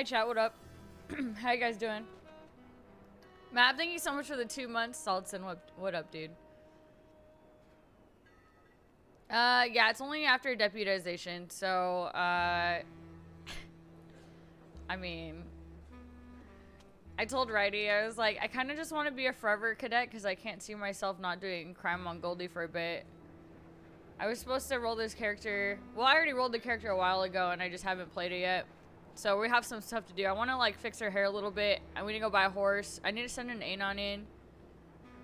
Hi chat, what up? How you guys doing? Matt, thank you so much for the 2 months. Saltson, what up, dude? Yeah, it's only after deputization, so, I mean, I told Righty, I was like, I kind of just want to be a forever cadet because I can't see myself not doing crime on Goldie for a bit. I was supposed to roll this character. Well, I already rolled the character a while ago and I just haven't played it yet. So we have some stuff to do. I want to like fix her hair a little bit. I'm going to go buy a horse. I need to send an Anon in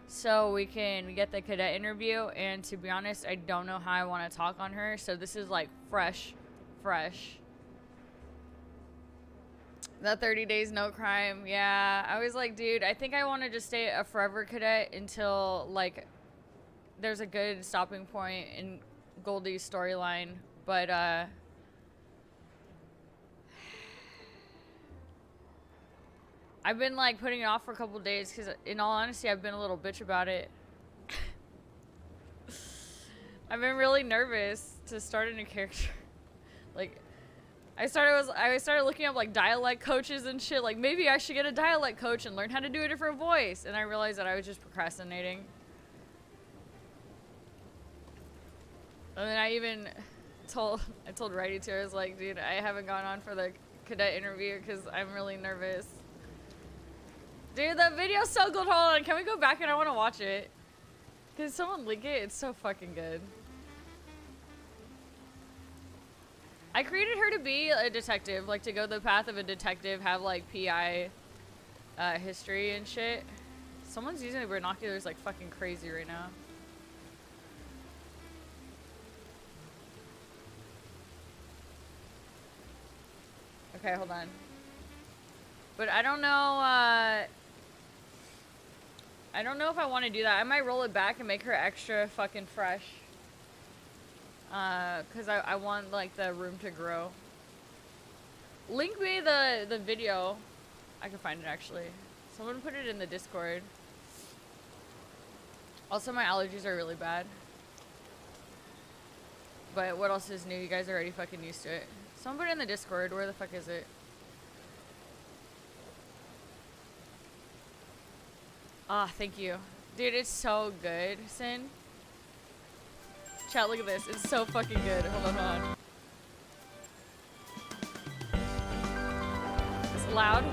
so we can get the cadet interview. And to be honest, I don't know how I want to talk on her. So this is like fresh. That 30 days no crime. Yeah, I was like, dude, I think I want to just stay a forever cadet until like there's a good stopping point in Goldie's storyline. But I've been like putting it off for a couple days because in all honesty I've been a little bitch about it. I've been really nervous to start a new character. Like I started looking up like dialect coaches and shit, like maybe I should get a dialect coach and learn how to do a different voice, and I realized that I was just procrastinating. And then I even told Righty too, I was like, dude, I haven't gone on for the cadet interview because I'm really nervous. Dude, that video's so good. Hold on, can we go back and I want to watch it? Can someone link it? It's so fucking good. I created her to be a detective, like to go the path of a detective, have like PI history and shit. Someone's using the binoculars like fucking crazy right now. Okay, hold on. But I don't know if I want to do that. I might roll it back and make her extra fucking fresh. Cause I want like the room to grow. Link me the video. I can find it actually. Someone put it in the Discord. Also, my allergies are really bad. But what else is new? You guys are already fucking used to it. Someone put it in the Discord. Where the fuck is it? Ah, thank you. Dude, it's so good, Sin. Chat, look at this. It's so fucking good. Hold on. It's loud.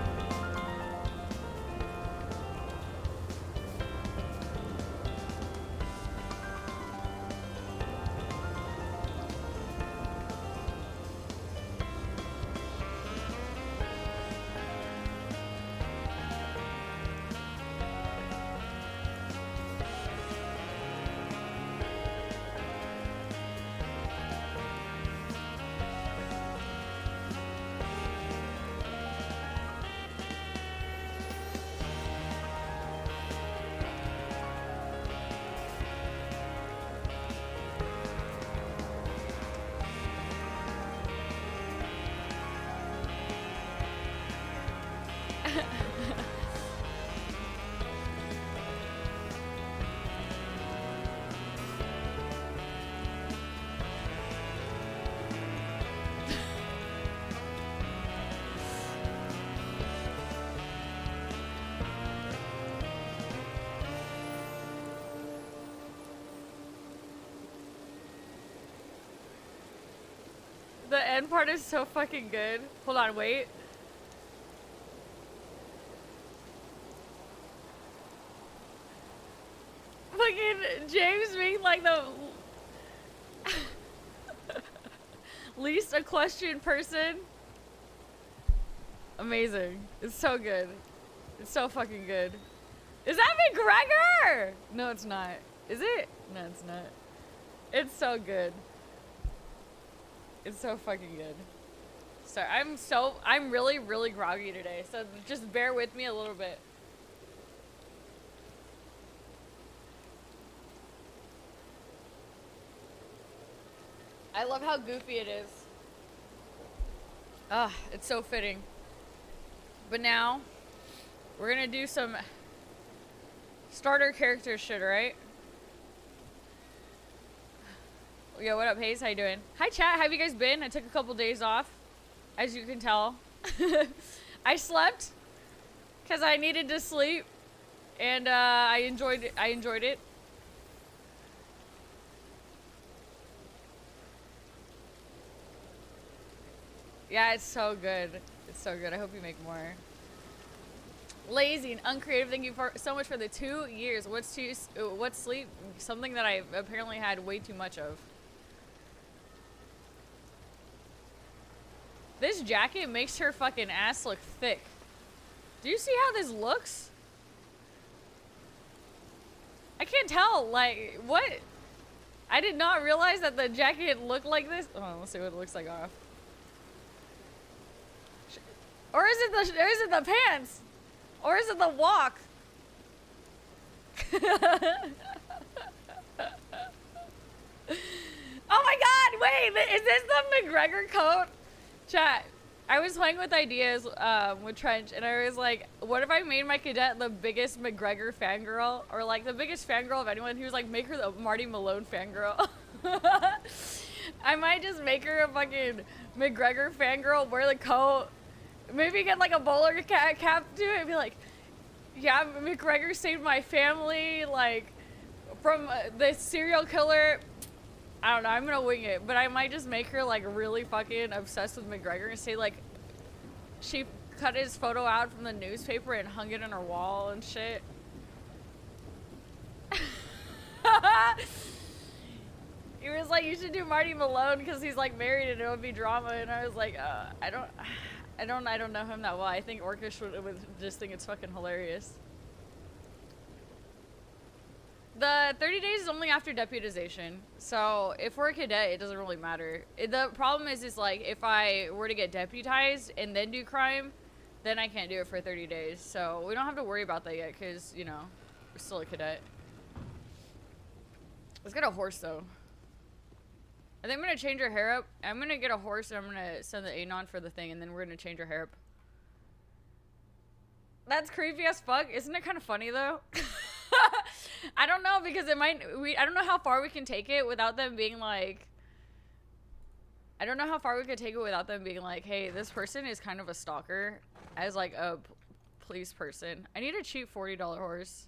The end part is so fucking good. Hold on, wait. Fucking James being like the least equestrian person. Amazing. It's so good. It's so fucking good. Is that McGregor? No, it's not. Is it? No, it's not. It's so good. It's so fucking good. Sorry, I'm really, really groggy today, so just bear with me a little bit. I love how goofy it is. Ah, it's so fitting. But now, we're gonna do some starter character shit, right? Yo, what up, Hayes? How you doing? Hi, chat. How have you guys been? I took a couple days off, as you can tell. I slept because I needed to sleep, and I enjoyed it. Yeah, it's so good. It's so good. I hope you make more. Lazy and uncreative. Thank you so much for the 2 years. What's sleep? Something that I apparently had way too much of. This jacket makes her fucking ass look thick. Do you see how this looks? I can't tell. Like, what? I did not realize that the jacket looked like this. Oh, let's see what it looks like off. Or is it the pants? Or is it the walk? Oh my god, wait, is this the McGregor coat? Chat, I was playing with ideas with Trench, and I was like, what if I made my cadet the biggest McGregor fangirl? Or like the biggest fangirl of anyone? He was like, make her the Marty Malone fangirl. I might just make her a fucking McGregor fangirl, wear the coat, maybe get like a bowler cap to it, and be like, yeah, McGregor saved my family, like, from the serial killer. I don't know, I'm gonna wing it, but I might just make her like really fucking obsessed with McGregor and say like she cut his photo out from the newspaper and hung it on her wall and shit. He was like, you should do Marty Malone because he's like married and it would be drama, and I was like, I don't know him that well. I think Orcish would just think it's fucking hilarious. The 30 days is only after deputization, so if we're a cadet, it doesn't really matter. The problem is like, if I were to get deputized and then do crime, then I can't do it for 30 days. So we don't have to worry about that yet, because, you know, we're still a cadet. Let's get a horse, though. I think I'm going to change her hair up. I'm going to get a horse, and I'm going to send the Anon for the thing, and then we're going to change her hair up. That's creepy as fuck. Isn't it kind of funny, though? I don't know, because it might, I don't know how far we can take it without them being like, I don't know how far we could take it without them being like, hey, this person is kind of a stalker as like a police person. I need a cheap $40 horse.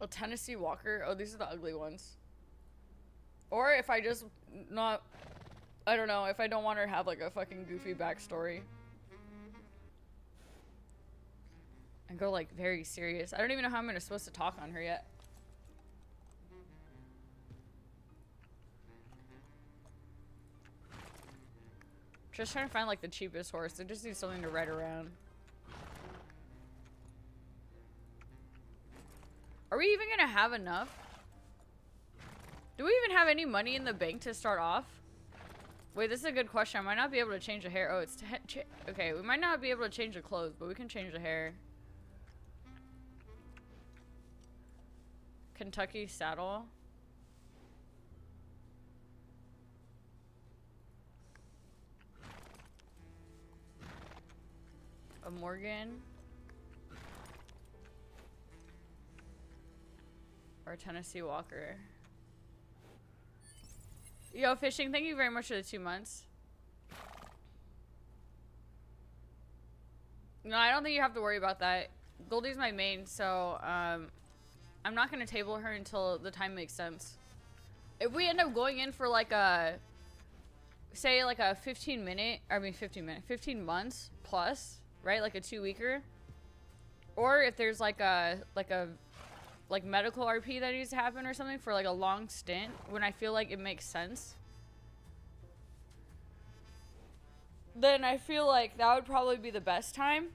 A Tennessee Walker. Oh, these are the ugly ones. Or if I just not, I don't know, if I don't want her to have like a fucking goofy backstory. And go like very serious. I don't even know how I'm supposed to talk on her yet. Just trying to find like the cheapest horse. I just need something to ride around. Are we even gonna have enough? Do we even have any money in the bank to start off? Wait, this is a good question. I might not be able to change the hair. Oh, it's okay. We might not be able to change the clothes, but we can change the hair. Kentucky saddle. A Morgan. Or a Tennessee Walker. Yo, Fishing, thank you very much for the 2 months. No, I don't think you have to worry about that. Goldie's my main, so, I'm not gonna table her until the time makes sense. If we end up going in for like a, say like a 15 months plus, right? Like a 2-weeker. Or if there's like a medical RP that needs to happen or something for like a long stint when I feel like it makes sense. Then I feel like that would probably be the best time.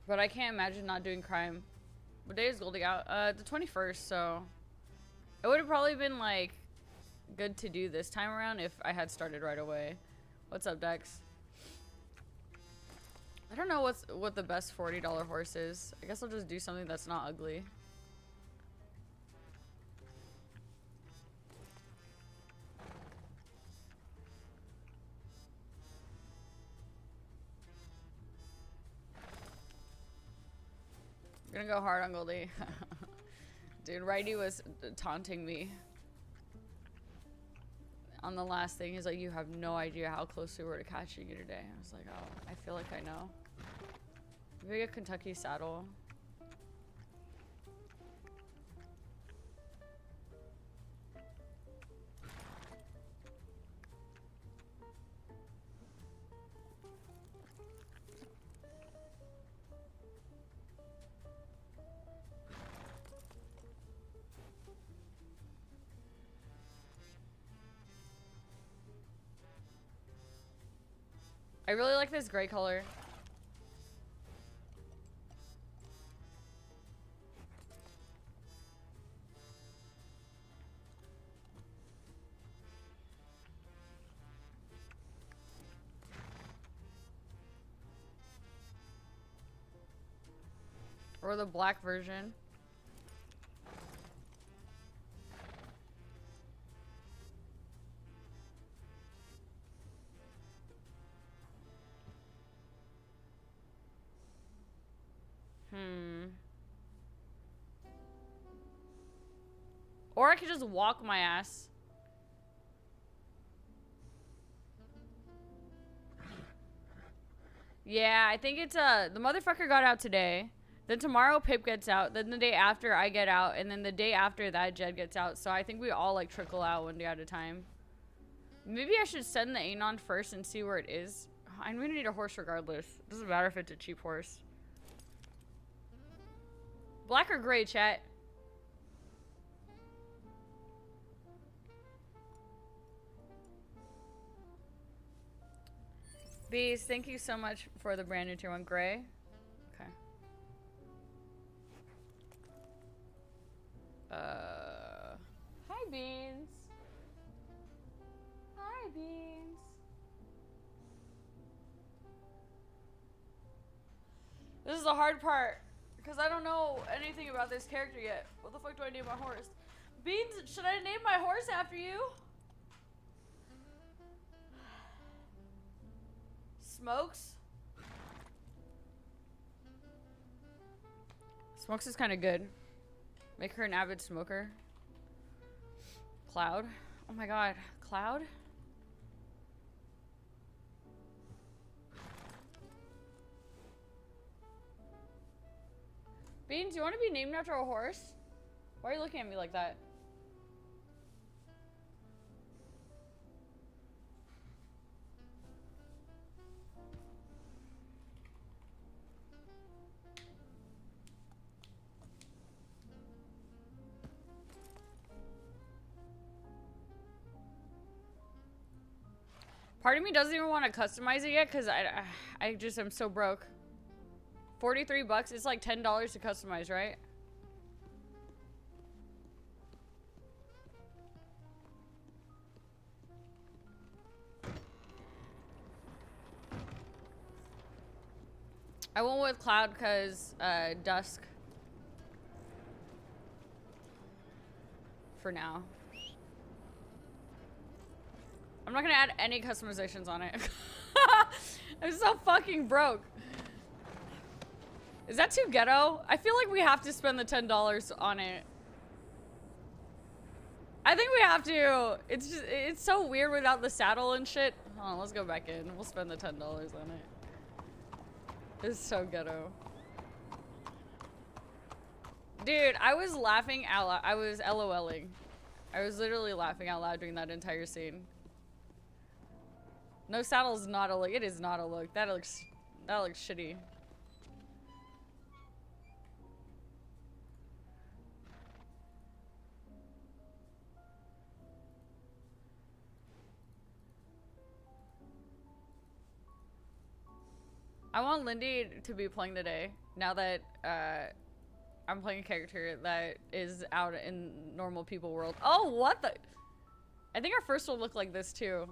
But I can't imagine not doing crime. What day is Goldie out? The 21st, so it would have probably been like good to do this time around if I had started right away. What's up, Dex? I don't know what the best $40 horse is. I guess I'll just do something that's not ugly. I'm gonna go hard on Goldie. Dude, Righty was taunting me on the last thing. He's like, you have no idea how close we were to catching you today. I was like, oh, I feel like I know. Maybe a Kentucky saddle. I really like this gray color. Or the black version. Or I could just walk my ass. Yeah, I think it's the motherfucker got out today. Then tomorrow Pip gets out. Then the day after I get out. And then the day after that Jed gets out. So I think we all like trickle out one day at a time. Maybe I should send the Anon first and see where it is. I'm gonna need a horse regardless. Doesn't matter if it's a cheap horse. Black or gray, chat? Bees, thank you so much for the brand new tier 1. Gray? Okay. Hi, Beans. Hi, Beans. This is the hard part. Because I don't know anything about this character yet. What the fuck do I name my horse? Beans, should I name my horse after you? Smokes? Smokes is kind of good. Make her an avid smoker. Cloud? Oh my god. Cloud? Beans, you want to be named after a horse? Why are you looking at me like that? Part of me doesn't even want to customize it yet because I just am so broke. 43 bucks, it's like $10 to customize, right? I went with Cloud because Dusk. For now. I'm not gonna add any customizations on it. I'm so fucking broke. Is that too ghetto? I feel like we have to spend the $10 on it. I think we have to. It's just, it's so weird without the saddle and shit. Hold on, let's go back in. We'll spend the $10 on it. It's so ghetto. Dude, I was laughing out loud. I was LOLing. I was literally laughing out loud during that entire scene. No saddle's not a look. It is not a look. That looks shitty. I want Lindy to be playing today. Now that I'm playing a character that is out in normal people world. Oh, what the? I think our first will look like this too.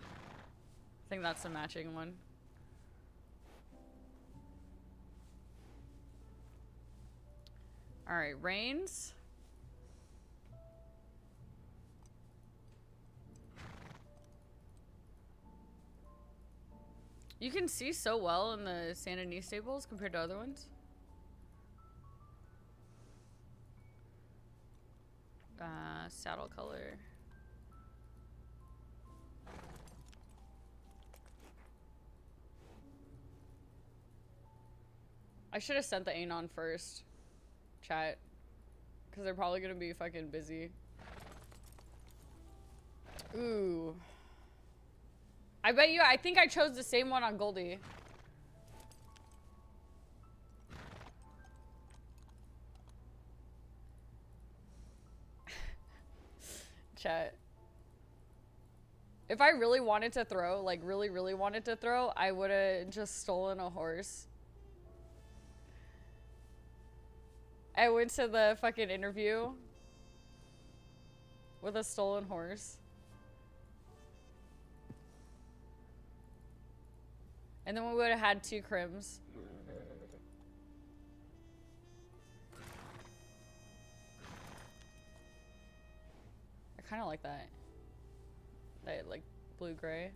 I think that's the matching one. All right, Reigns. You can see so well in the Saint Denis stables compared to other ones. Saddle color. I should have sent the Anon first, chat, because they're probably gonna be fucking busy. Ooh. I bet you, I think I chose the same one on Goldie. Chat. If I really wanted to throw, like really wanted to throw, I would have just stolen a horse. I went to the fucking interview with a stolen horse. And then we would have had 2 crims. I kind of like that. That, like, blue-gray.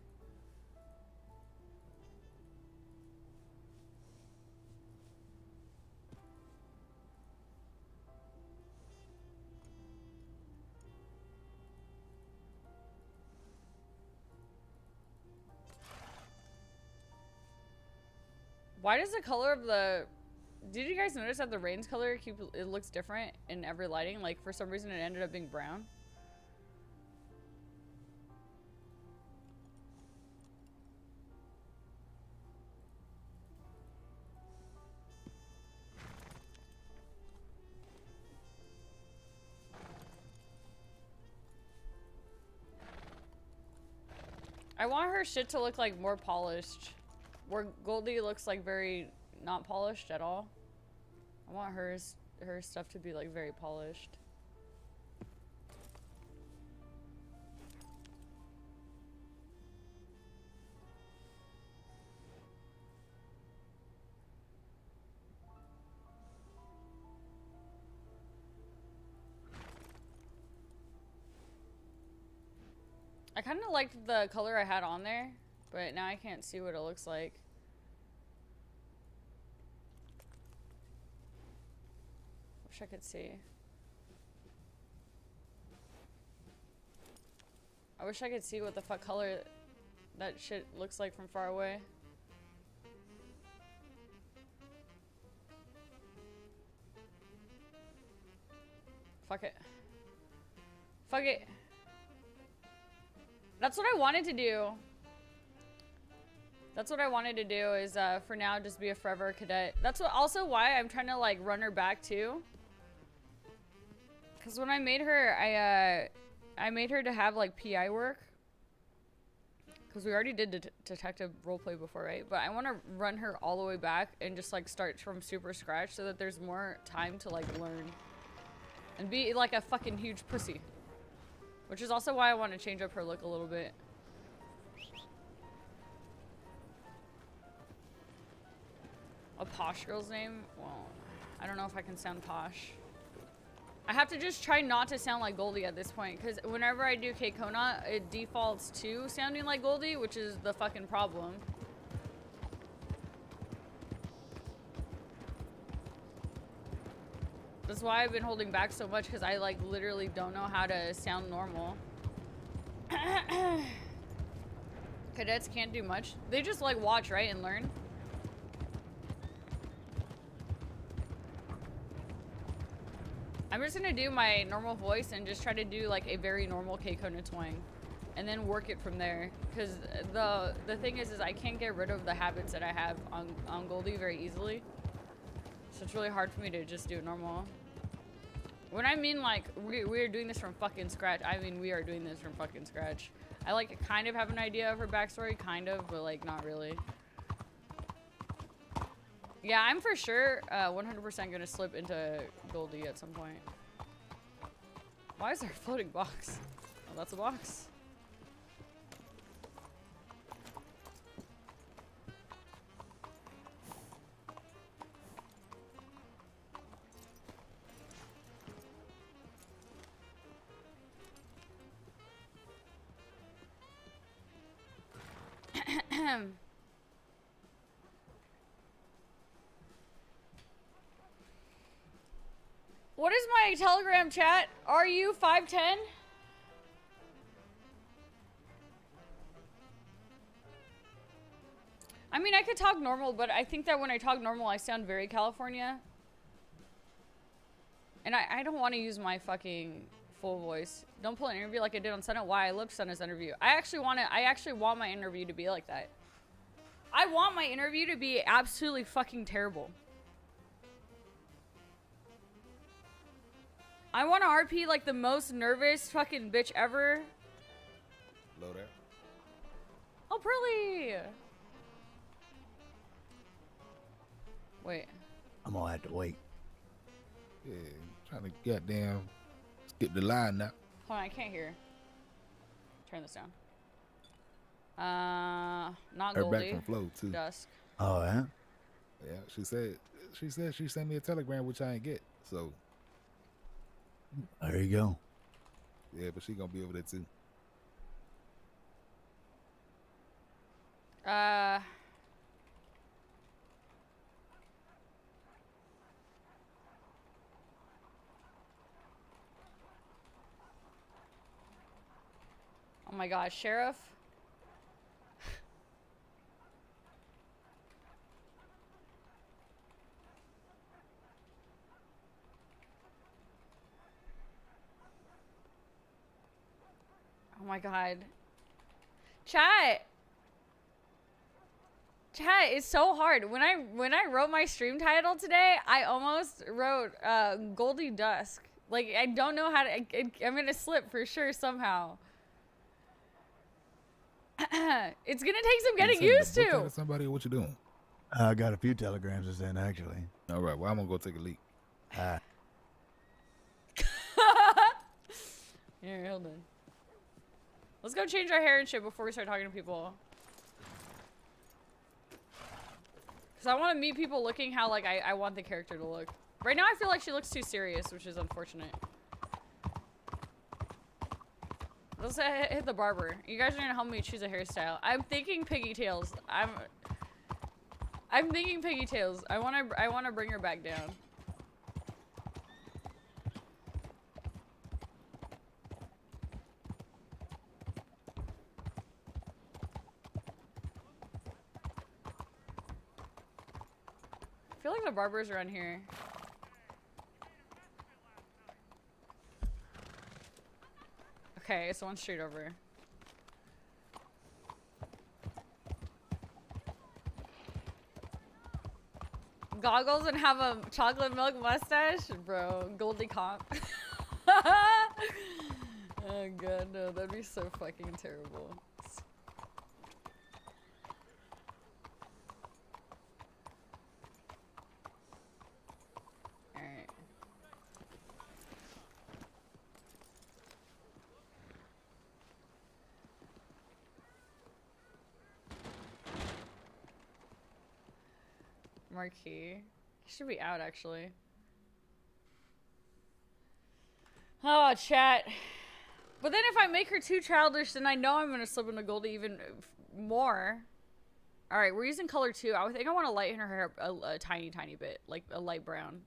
Why does the color of the... Did you guys notice that the rain's color it looks different in every lighting? Like, for some reason it ended up being brown. I want her shit to look like more polished. Where Goldie looks like very not polished at all. I want her stuff to be like very polished. I kind of liked the color I had on there, but now I can't see what it looks like. Wish I could see. I wish I could see what the fuck color that shit looks like from far away. Fuck it. Fuck it. That's what I wanted to do. That's what I wanted to do is for now just be a forever cadet. That's what also why I'm trying to like run her back too. Cause when I made her, I made her to have like PI work. Cause we already did detective roleplay before, right? But I want to run her all the way back and just like start from super scratch so that there's more time to like learn. And be like a fucking huge pussy. Which is also why I want to change up her look a little bit. A posh girl's name? Well, I don't know if I can sound posh. I have to just try not to sound like Goldie at this point, because whenever I do K-Kona, it defaults to sounding like Goldie, which is the fucking problem. That's why I've been holding back so much, because I like literally don't know how to sound normal. Cadets can't do much. They just like watch, right, and learn. I'm just gonna do my normal voice and just try to do like a very normal K-Kona twang. And then work it from there. Because the thing is I can't get rid of the habits that I have on Goldie very easily. So it's really hard for me to just do normal. When I mean like we're doing this from fucking scratch, I mean we are doing this from fucking scratch. I like kind of have an idea of her backstory, kind of, but like not really. Yeah, I'm for sure 100% gonna slip into Goldie at some point. Why is there a floating box? Oh, that's a box. What is my Telegram chat? Are you 5'10"? I mean, I could talk normal, but I think that when I talk normal, I sound very California. And I don't want to use my fucking full voice. Don't pull an interview like I did on Senate. Why? I loved Senate's interview. I actually want my interview to be like that. I want my interview to be absolutely fucking terrible. I want to RP like the most nervous fucking bitch ever. Low there. Oh, Pearly! Wait. I'm gonna have to wait. Yeah, trying to goddamn skip the line now. Hold on, I can't hear. Turn this down. Not Her Goldie. back from Flow too. Dusk. Oh, yeah? Yeah, she said she sent me a telegram which I ain't get. So There you go. yeah, but she gonna be over there too. Oh my gosh, Sheriff. Oh my god. Chat, it's so hard. When I wrote my stream title today, I almost wrote Goldie Dusk. Like, I don't know how to, I'm gonna slip for sure somehow. It's gonna take some getting used to. Somebody, what you doing? I got a few telegrams to send, actually. All right, well, I'm gonna go take a leak. Here, hold on. Let's go change our hair and shit before we start talking to people. Because I want to meet people looking how, like, I want the character to look. Right now, I feel like she looks too serious, which is unfortunate. Let's hit the barber. You guys are gonna help me choose a hairstyle. I'm thinking pigtails. I'm thinking pigtails. I wanna bring her back down. I feel like the barber's around here. Okay, it's one straight over. Goggles and have a chocolate milk mustache? Bro, Goldie comp. Oh god, no, that'd be so fucking terrible. Alright. Marquee. He should be out, actually. Oh, chat. But then if I make her too childish, then I know I'm going to slip into Goldie even more. Alright, we're using color 2. I think I want to lighten her hair a tiny, tiny bit. Like a light brown.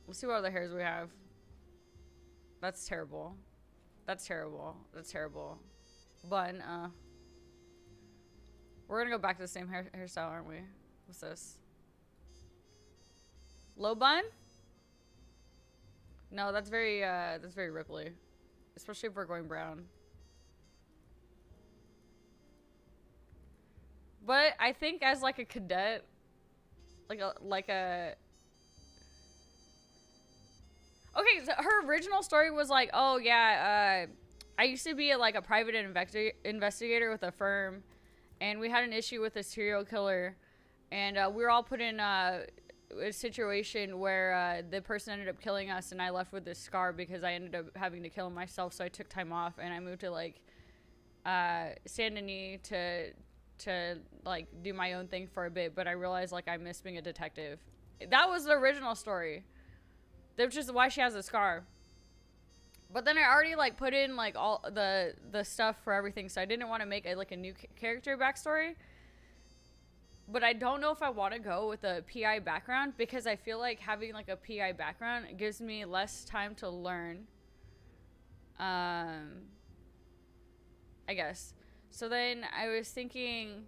Let's see what other hairs we have. That's terrible. That's terrible. That's terrible. Bun, we're gonna go back to the same hairstyle, aren't we? What's this? Low bun? No, that's very Ripley. Especially if we're going brown. But I think as like a cadet, like a okay, so her original story was like, oh yeah, I used to be like a private investigator with a firm, and we had an issue with a serial killer, and we were all put in a situation where the person ended up killing us, and I left with this scar because I ended up having to kill him myself, so I took time off, and I moved to like Saint Denis to like do my own thing for a bit, but I realized like I miss being a detective. That was the original story. Which is why she has a scar. But then I already like put in like all the stuff for everything, so I didn't want to make like a new character backstory. but I don't know if I want to go with a PI background because I feel like having like a PI background gives me less time to learn. I guess. So then I was thinking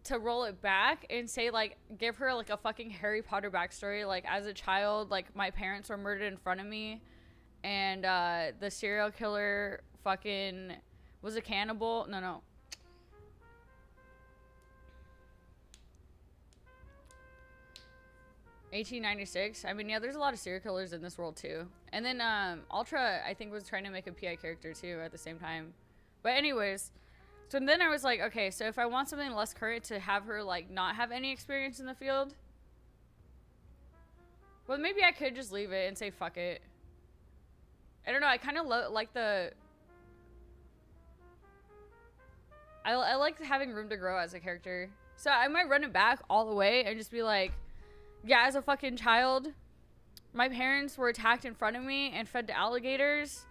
to roll it back and say like give her like a fucking Harry Potter backstory. Like as a child, like my parents were murdered in front of me, and the serial killer fucking was a cannibal. No. 1896. I mean, yeah, there's a lot of serial killers in this world too. And then Ultra, I think, was trying to make a PI character too at the same time. But anyways, so then I was like, okay, so if I want something less current to have her like not have any experience in the field, well, maybe I could just leave it and say fuck it. I don't know. I kind of like the. I like having room to grow as a character, so I might run it back all the way and just be like. Yeah, as a fucking child, my parents were attacked in front of me and fed to alligators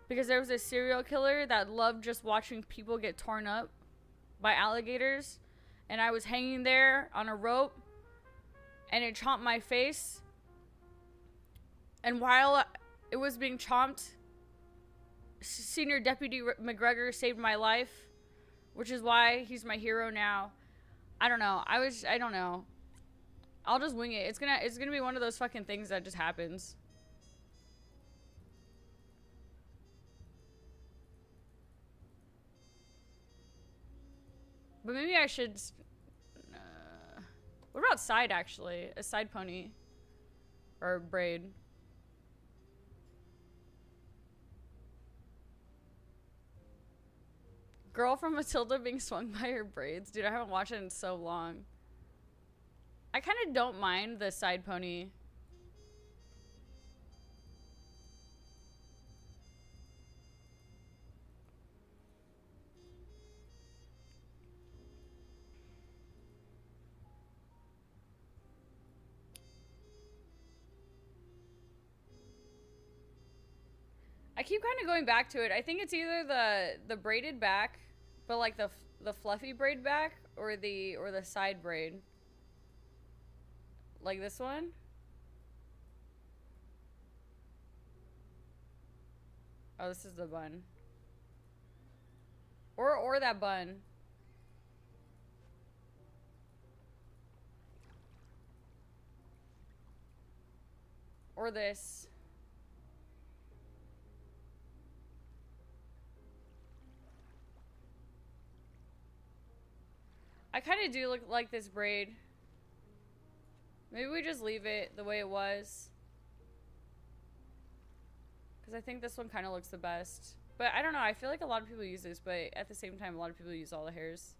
because there was a serial killer that loved just watching people get torn up by alligators. And I was hanging there on a rope and it chomped my face. And while it was being chomped, Senior Deputy McGregor saved my life, which is why he's my hero now. I don't know. I don't know. I'll just wing it. It's gonna be one of those fucking things that just happens. But maybe I should. What about side actually? A side pony, or a braid. Girl from Matilda being swung by her braids, dude. I haven't watched it in so long. I kind of don't mind the side pony. I keep kind of going back to it. I think it's either the braided back, but like the fluffy braid back, or the side braid. Like this one? Oh, this is the bun. Or that bun. Or this. I kind of do look like this braid. Maybe we just leave it the way it was. Because I think this one kind of looks the best. But I don't know. I feel like a lot of people use this, but at the same time, a lot of people use all the hairs.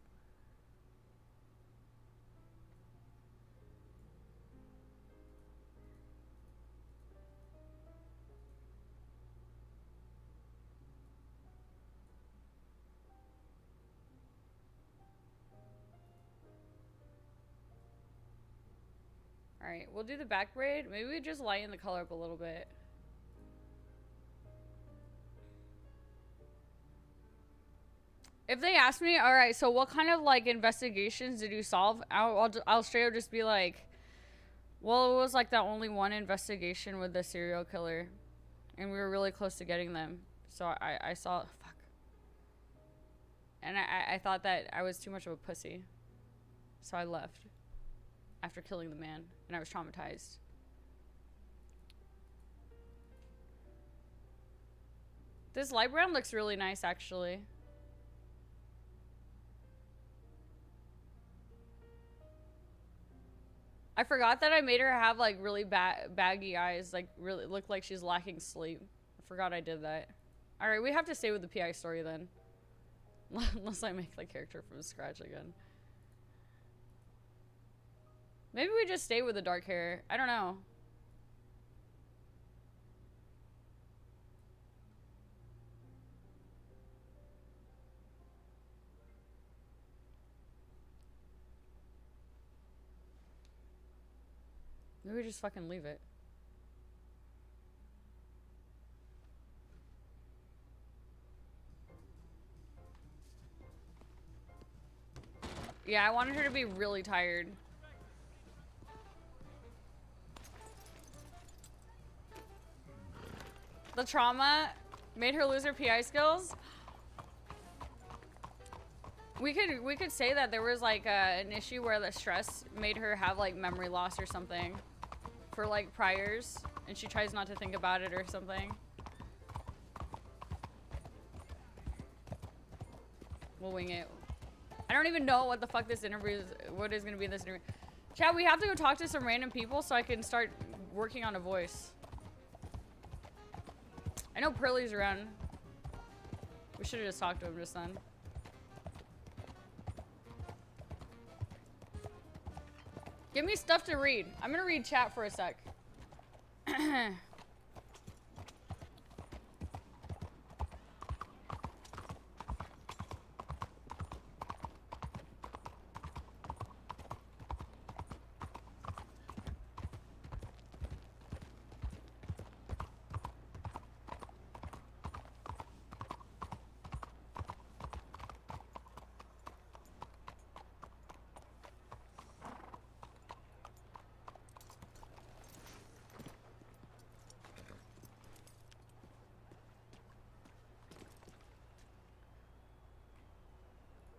Alright, we'll do the back braid. Maybe we just lighten the color up a little bit. If they ask me, alright, so what kind of like investigations did you solve? I'll straight up just be like, well, it was like that only one investigation with the serial killer. And we were really close to getting them. So I saw, fuck. And I thought that I was too much of a pussy. So I left. After killing the man, and I was traumatized. This light brown looks really nice, actually. I forgot that I made her have like really baggy eyes, like really look like she's lacking sleep. I forgot I did that. All right, we have to stay with the PI story then, unless I make the character from scratch again. Maybe we just stay with the dark hair. I don't know. Maybe we just fucking leave it. Yeah, I wanted her to be really tired. The trauma made her lose her PI skills. We could say that there was like an issue where the stress made her have like memory loss or something for like priors, and she tries not to think about it or something. We'll wing it. I don't even know what the fuck this interview is, what is gonna be in this interview. Chad, we have to go talk to some random people so I can start working on a voice. I know Pearly's around. We should have just talked to him just then. Give me stuff to read. I'm gonna read chat for a sec.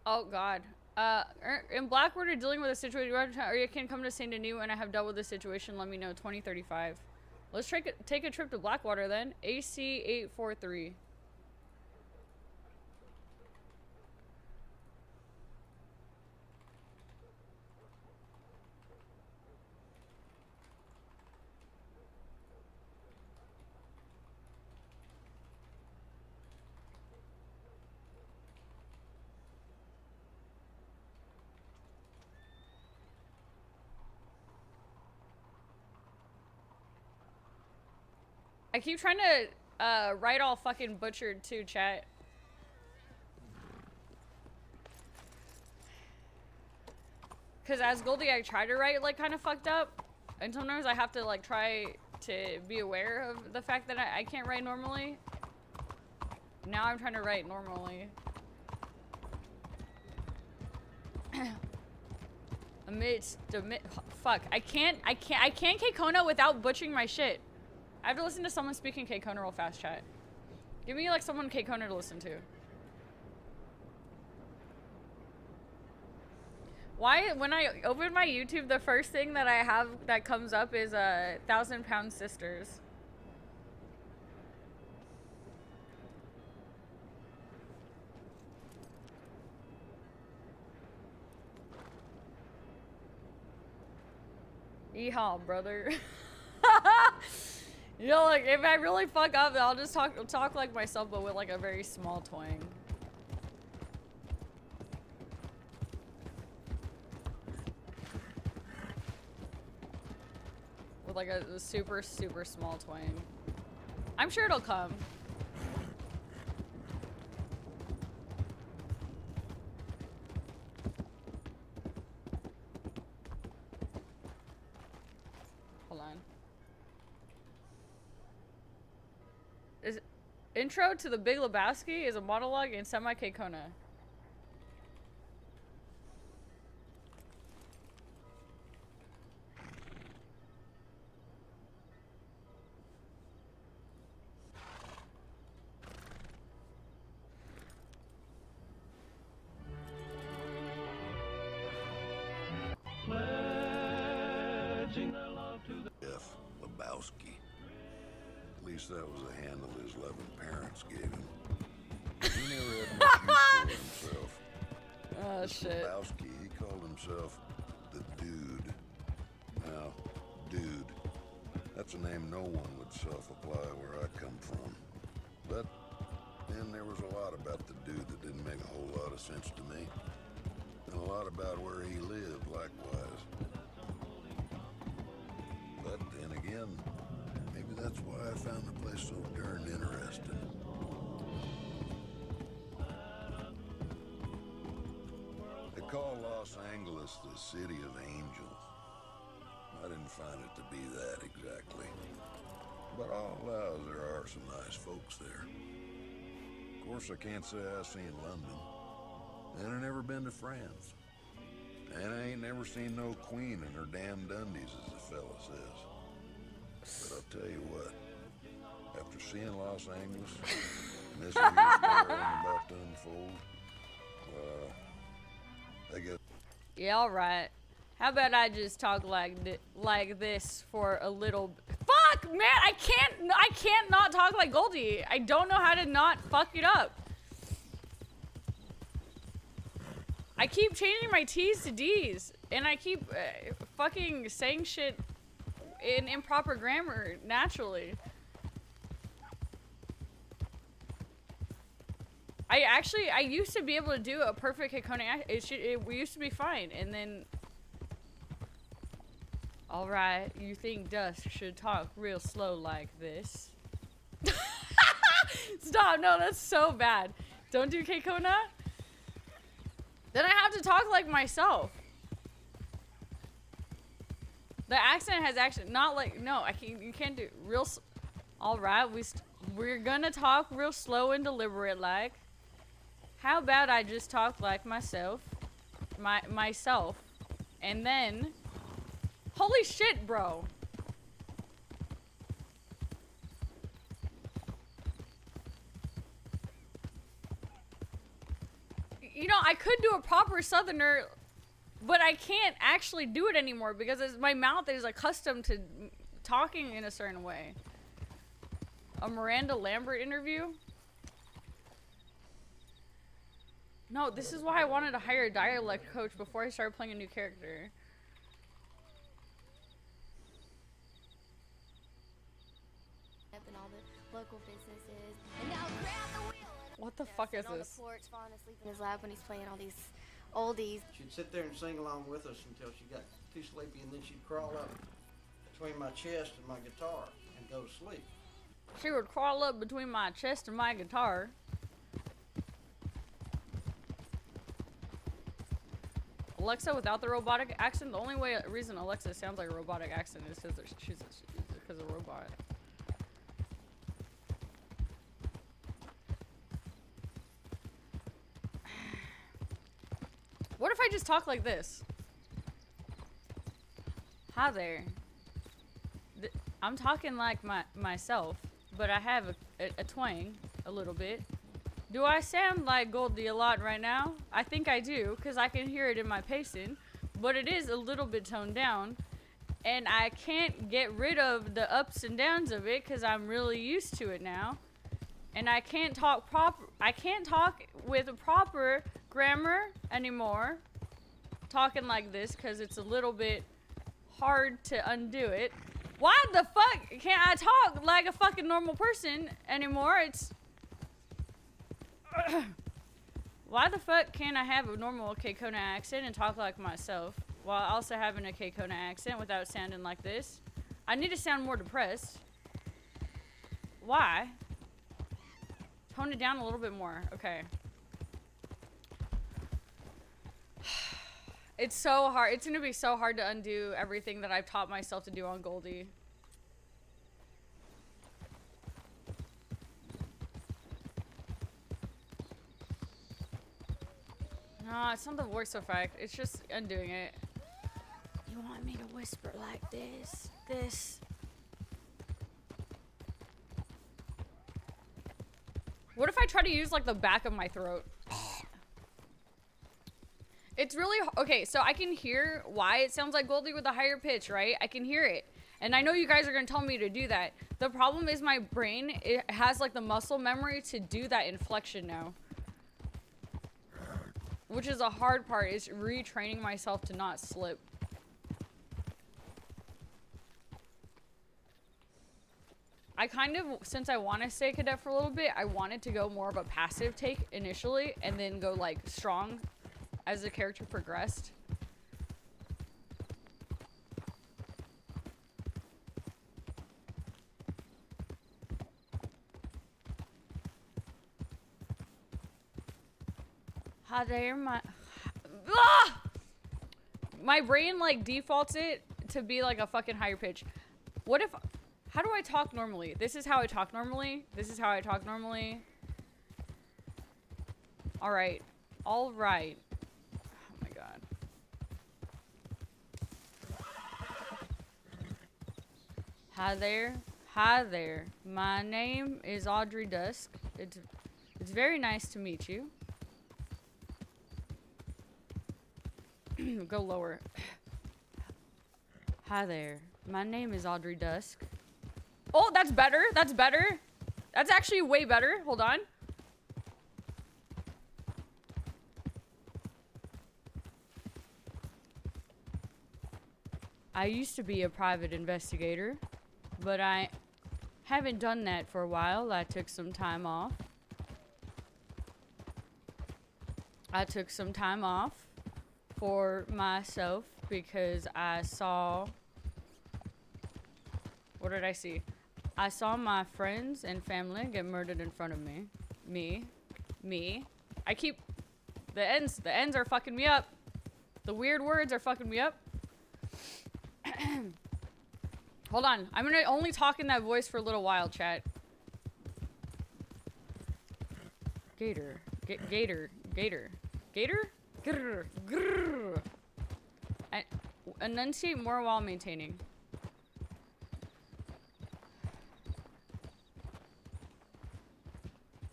Oh god. In Blackwood are dealing with a situation or you can come to Saint Denis and I have dealt with this situation, let me know. 2035. Let's take a trip to Blackwater then. AC 843. I keep trying to write all fucking butchered too, chat. Cause as Goldie, I try to write like kind of fucked up, and sometimes I have to like try to be aware of the fact that I can't write normally. Now I'm trying to write normally. Fuck, I can't Kekona without butchering my shit. I have to listen to someone speaking Kekona real fast, chat. Give me like someone Kekona to listen to. Why, when I open my YouTube, the first thing that I have that comes up is 1,000 Pound Sisters. Yeehaw, brother. You know, like, if I really fuck up, I'll just talk like myself, but with like a very small twang. With like a super, super small twang. I'm sure it'll come. Hold on. Intro to The Big Lebowski is a monologue in semi-Kekona. Lebowski. At least that was the handle his loving parents gave him. He never had much use for himself. Oh, shit. Lebowski, he called himself the Dude. Now, Dude, that's a name no one would self-apply where I come from. But then there was a lot about the Dude that didn't make a whole lot of sense to me. And a lot about where he lived, likewise. But then again, maybe that's why I found the place so darn interesting. They call Los Angeles the City of Angels. I didn't find it to be that exactly. But I'll allow there are some nice folks there. Of course, I can't say I've seen London. And I've never been to France. And I ain't never seen no queen in her damn dundies, as the fella says. But I'll tell you what, after seeing Los Angeles, and this here's story I'm about to unfold, I guess... Yeah, alright. How about I just talk like this for a little... Fuck, man! I can't not talk like Goldie. I don't know how to not fuck it up. I keep changing my T's to D's, and I keep fucking saying shit in improper grammar naturally. I used to be able to do a perfect Hakone accent. We used to be fine, and then... Alright, you think Dusk should talk real slow like this? Stop, no, that's so bad. Don't do Keikona? Then I have to talk like myself. The accent has accent, not like, no, you can't do real, alright, we're gonna talk real slow and deliberate like. How about I just talk like myself, myself, and then, holy shit, bro. You know, I could do a proper Southerner, but I can't actually do it anymore because my mouth is accustomed to talking in a certain way. A Miranda Lambert interview? No, this is why I wanted to hire a dialect coach before I started playing a new character. And all the local businesses. And now grab the wheel. What the fuck is on this? the porch, falling asleep in his lap when he's playing all these oldies. She'd sit there and sing along with us until she got too sleepy, and then she'd crawl up between my chest and my guitar and go to sleep. She would crawl up between my chest and my guitar. Alexa without the robotic accent. The only reason Alexa sounds like a robotic accent is because she's a robot. What if I just talk like this? Hi there. I'm talking like myself, but I have a twang a little bit. Do I sound like Goldie a lot right now? I think I do, because I can hear it in my pacing, but it is a little bit toned down, and I can't get rid of the ups and downs of it because I'm really used to it now. And I can't talk with a proper grammar anymore, talking like this, because it's a little bit hard to undo it. Why the fuck can't I talk like a fucking normal person anymore? Why the fuck can't I have a normal Keikona accent and talk like myself while also having a Keikona accent without sounding like this? I need to sound more depressed. Why? Tone it down a little bit more. Okay. It's so hard. It's gonna be so hard to undo everything that I've taught myself to do on Goldie. No, it's not the voice effect. It's just undoing it. You want me to whisper like this? This. What if I try to use like the back of my throat? It's really okay, so I can hear why it sounds like Goldie with a higher pitch, right? I can hear it. And I know you guys are gonna tell me to do that. The problem is my brain, it has like the muscle memory to do that inflection now. Which is a hard part, is retraining myself to not slip. I kind of, since I want to stay Cadet for a little bit, I wanted to go more of a passive take initially, and then go like strong as the character progressed. How dare my brain like defaults it to be like a fucking higher pitch. What if, how do I talk normally? This is how I talk normally. This is how I talk normally. All right. Oh my God. Hi there. Hi there. My name is Audrey Dusk. It's very nice to meet you. Go lower. Hi there. My name is Audrey Dusk. Oh, that's better. That's better. That's actually way better. Hold on. I used to be a private investigator, but I haven't done that for a while. I took some time off. I took some time off for myself because I saw... What did I see? I saw my friends and family get murdered in front of me. Me. I keep... The ends are fucking me up. The weird words are fucking me up. Hold on. I'm gonna only talk in that voice for a little while, chat. Gator. Gator. Grr. Grr. Enunciate more while maintaining.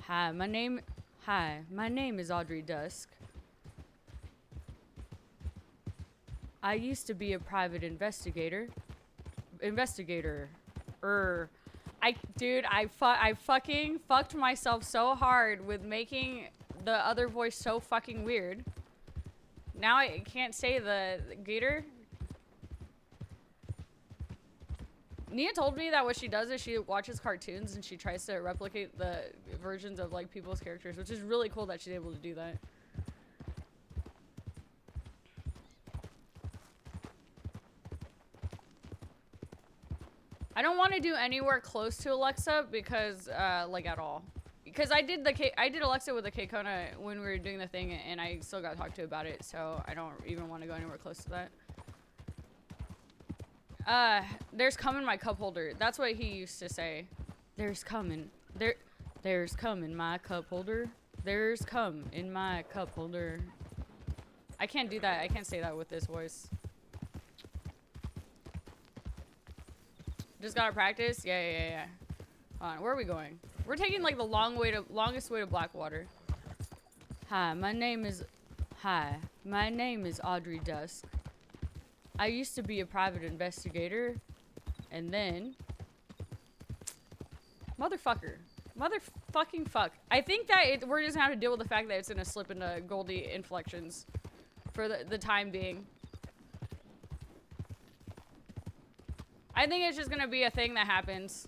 Hi, my name is Audrey Dusk. I used to be a private investigator. Dude, I fucking fucked myself so hard with making the other voice so fucking weird. Now I can't say the gator. Nia told me that what she does is she watches cartoons and she tries to replicate the versions of like people's characters, which is really cool that she's able to do that. I don't want to do anywhere close to Alexa because, like at all. Because I did Alexa with the K-Kona when we were doing the thing, and I still got talked to about it, so I don't even want to go anywhere close to that. There's cum in my cup holder. That's what he used to say. There's cum in my cup holder. There's cum in my cup holder. I can't do that. I can't say that with this voice. Just gotta practice? Yeah. Hold on, where are we going? We're taking like the longest way to Blackwater. Hi, my name is Audrey Dusk. I used to be a private investigator, and then... Motherfucking fuck. I think that we're just gonna have to deal with the fact that it's gonna slip into Goldie inflections for the time being. I think it's just gonna be a thing that happens.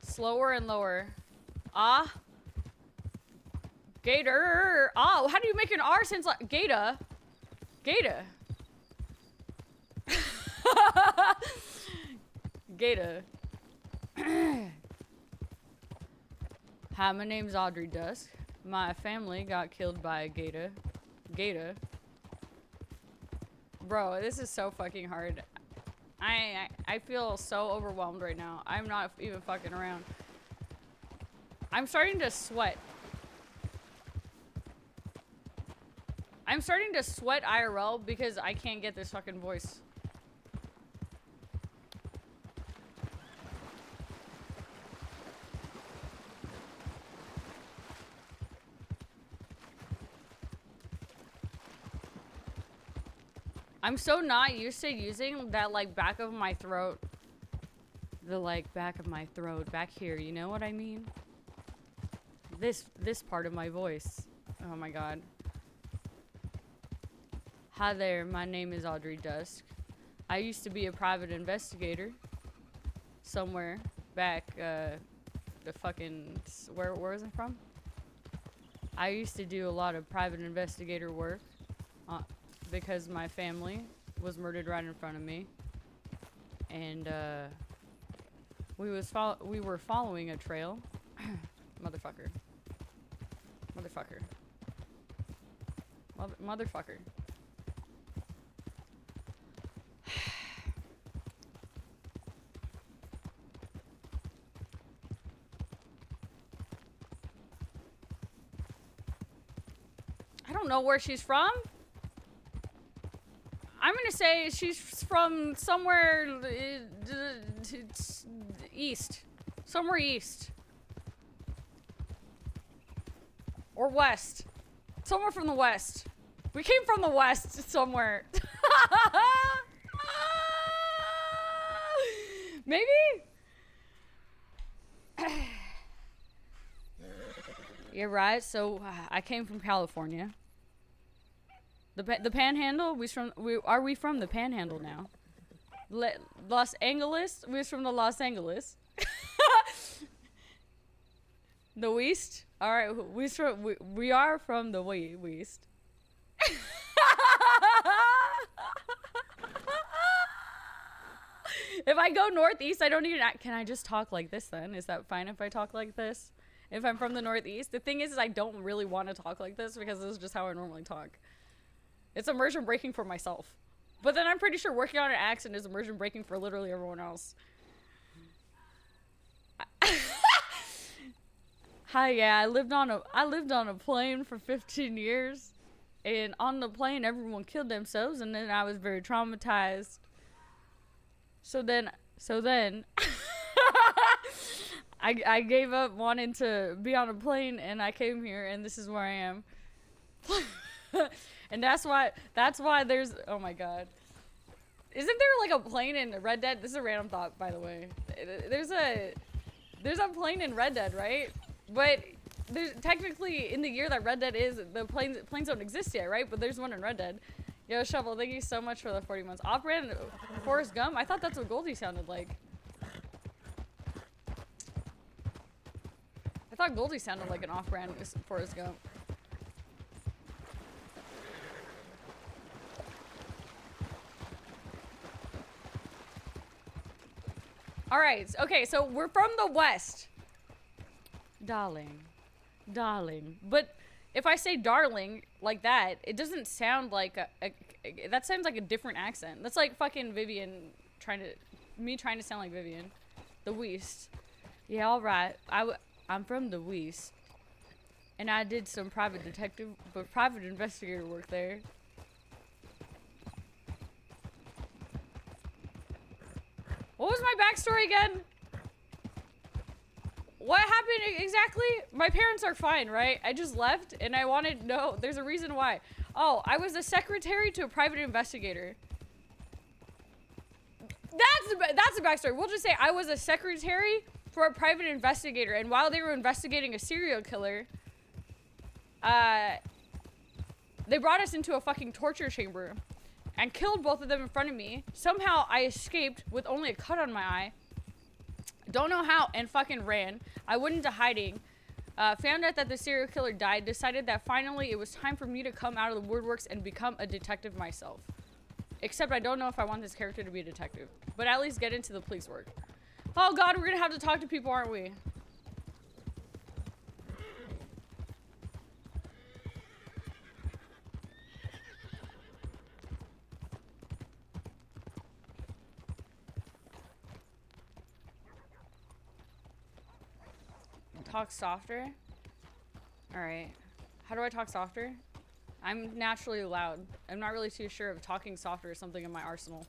Slower and lower. Ah. Gator. Oh, how do you make an R since like Gata? Gata. Gata. Hi, my name's Audrey Dusk. My family got killed by a Gata. Bro, this is so fucking hard. I feel so overwhelmed right now. I'm not even fucking around. I'm starting to sweat. I'm starting to sweat IRL because I can't get this fucking voice. I'm so not used to using that, like, back of my throat. The, like, back of my throat. Back here, you know what I mean? This part of my voice. Oh my god. Hi there, my name is Audrey Dusk. I used to be a private investigator. Somewhere back, the fucking... Where was I from? I used to do a lot of private investigator work. Because my family was murdered right in front of me, and we were following a trail. Motherfucker. I don't know where she's from. say she's from somewhere east. Somewhere east. Or west. Somewhere from the west. We came from the west somewhere. Maybe? You're right. So I came from California. The Panhandle. Are we from the Panhandle now? Los Angeles. We're from the Los Angeles. The West. All right. We are from the West. If I go northeast, I don't even. Can I just talk like this then? Is that fine if I talk like this? If I'm from the northeast? The thing is I don't really want to talk like this because this is just how I normally talk. It's immersion breaking for myself. But then I'm pretty sure working on an accent is immersion breaking for literally everyone else. Hi, yeah, I lived on a plane for 15 years. And on the plane everyone killed themselves and then I was very traumatized. So then I gave up wanting to be on a plane and I came here and this is where I am. And that's why there's, oh my god. Isn't there like a plane in Red Dead? This is a random thought, by the way. There's a plane in Red Dead, right? But there's technically in the year that Red Dead is, the planes don't exist yet, right? But there's one in Red Dead. Yo, Shovel, thank you so much for the 40 months. Off-brand Forrest Gump? I thought that's what Goldie sounded like. I thought Goldie sounded like an off-brand Forrest Gump. Alright, okay, so we're from the West. Darling. But if I say darling like that, it doesn't sound like that sounds like a different accent. That's like fucking Vivian trying to sound like Vivian. The West. Yeah, alright. I'm from the West. And I did some private investigator work there. What was my backstory again? What happened exactly? My parents are fine, right? I just left and I wanted to know. There's a reason why. Oh, I was a secretary to a private investigator. That's the backstory. We'll just say I was a secretary for a private investigator, and while they were investigating a serial killer, they brought us into a fucking torture chamber and killed both of them in front of me. Somehow I escaped with only a cut on my eye. Don't know how, and fucking ran. I went into hiding. Found out that the serial killer died. Decided that finally it was time for me to come out of the woodworks and become a detective myself. Except I don't know if I want this character to be a detective. But at least get into the police work. Oh god, we're gonna have to talk to people, aren't we? Talk softer? Alright. How do I talk softer? I'm naturally loud. I'm not really too sure if talking softer is something in my arsenal.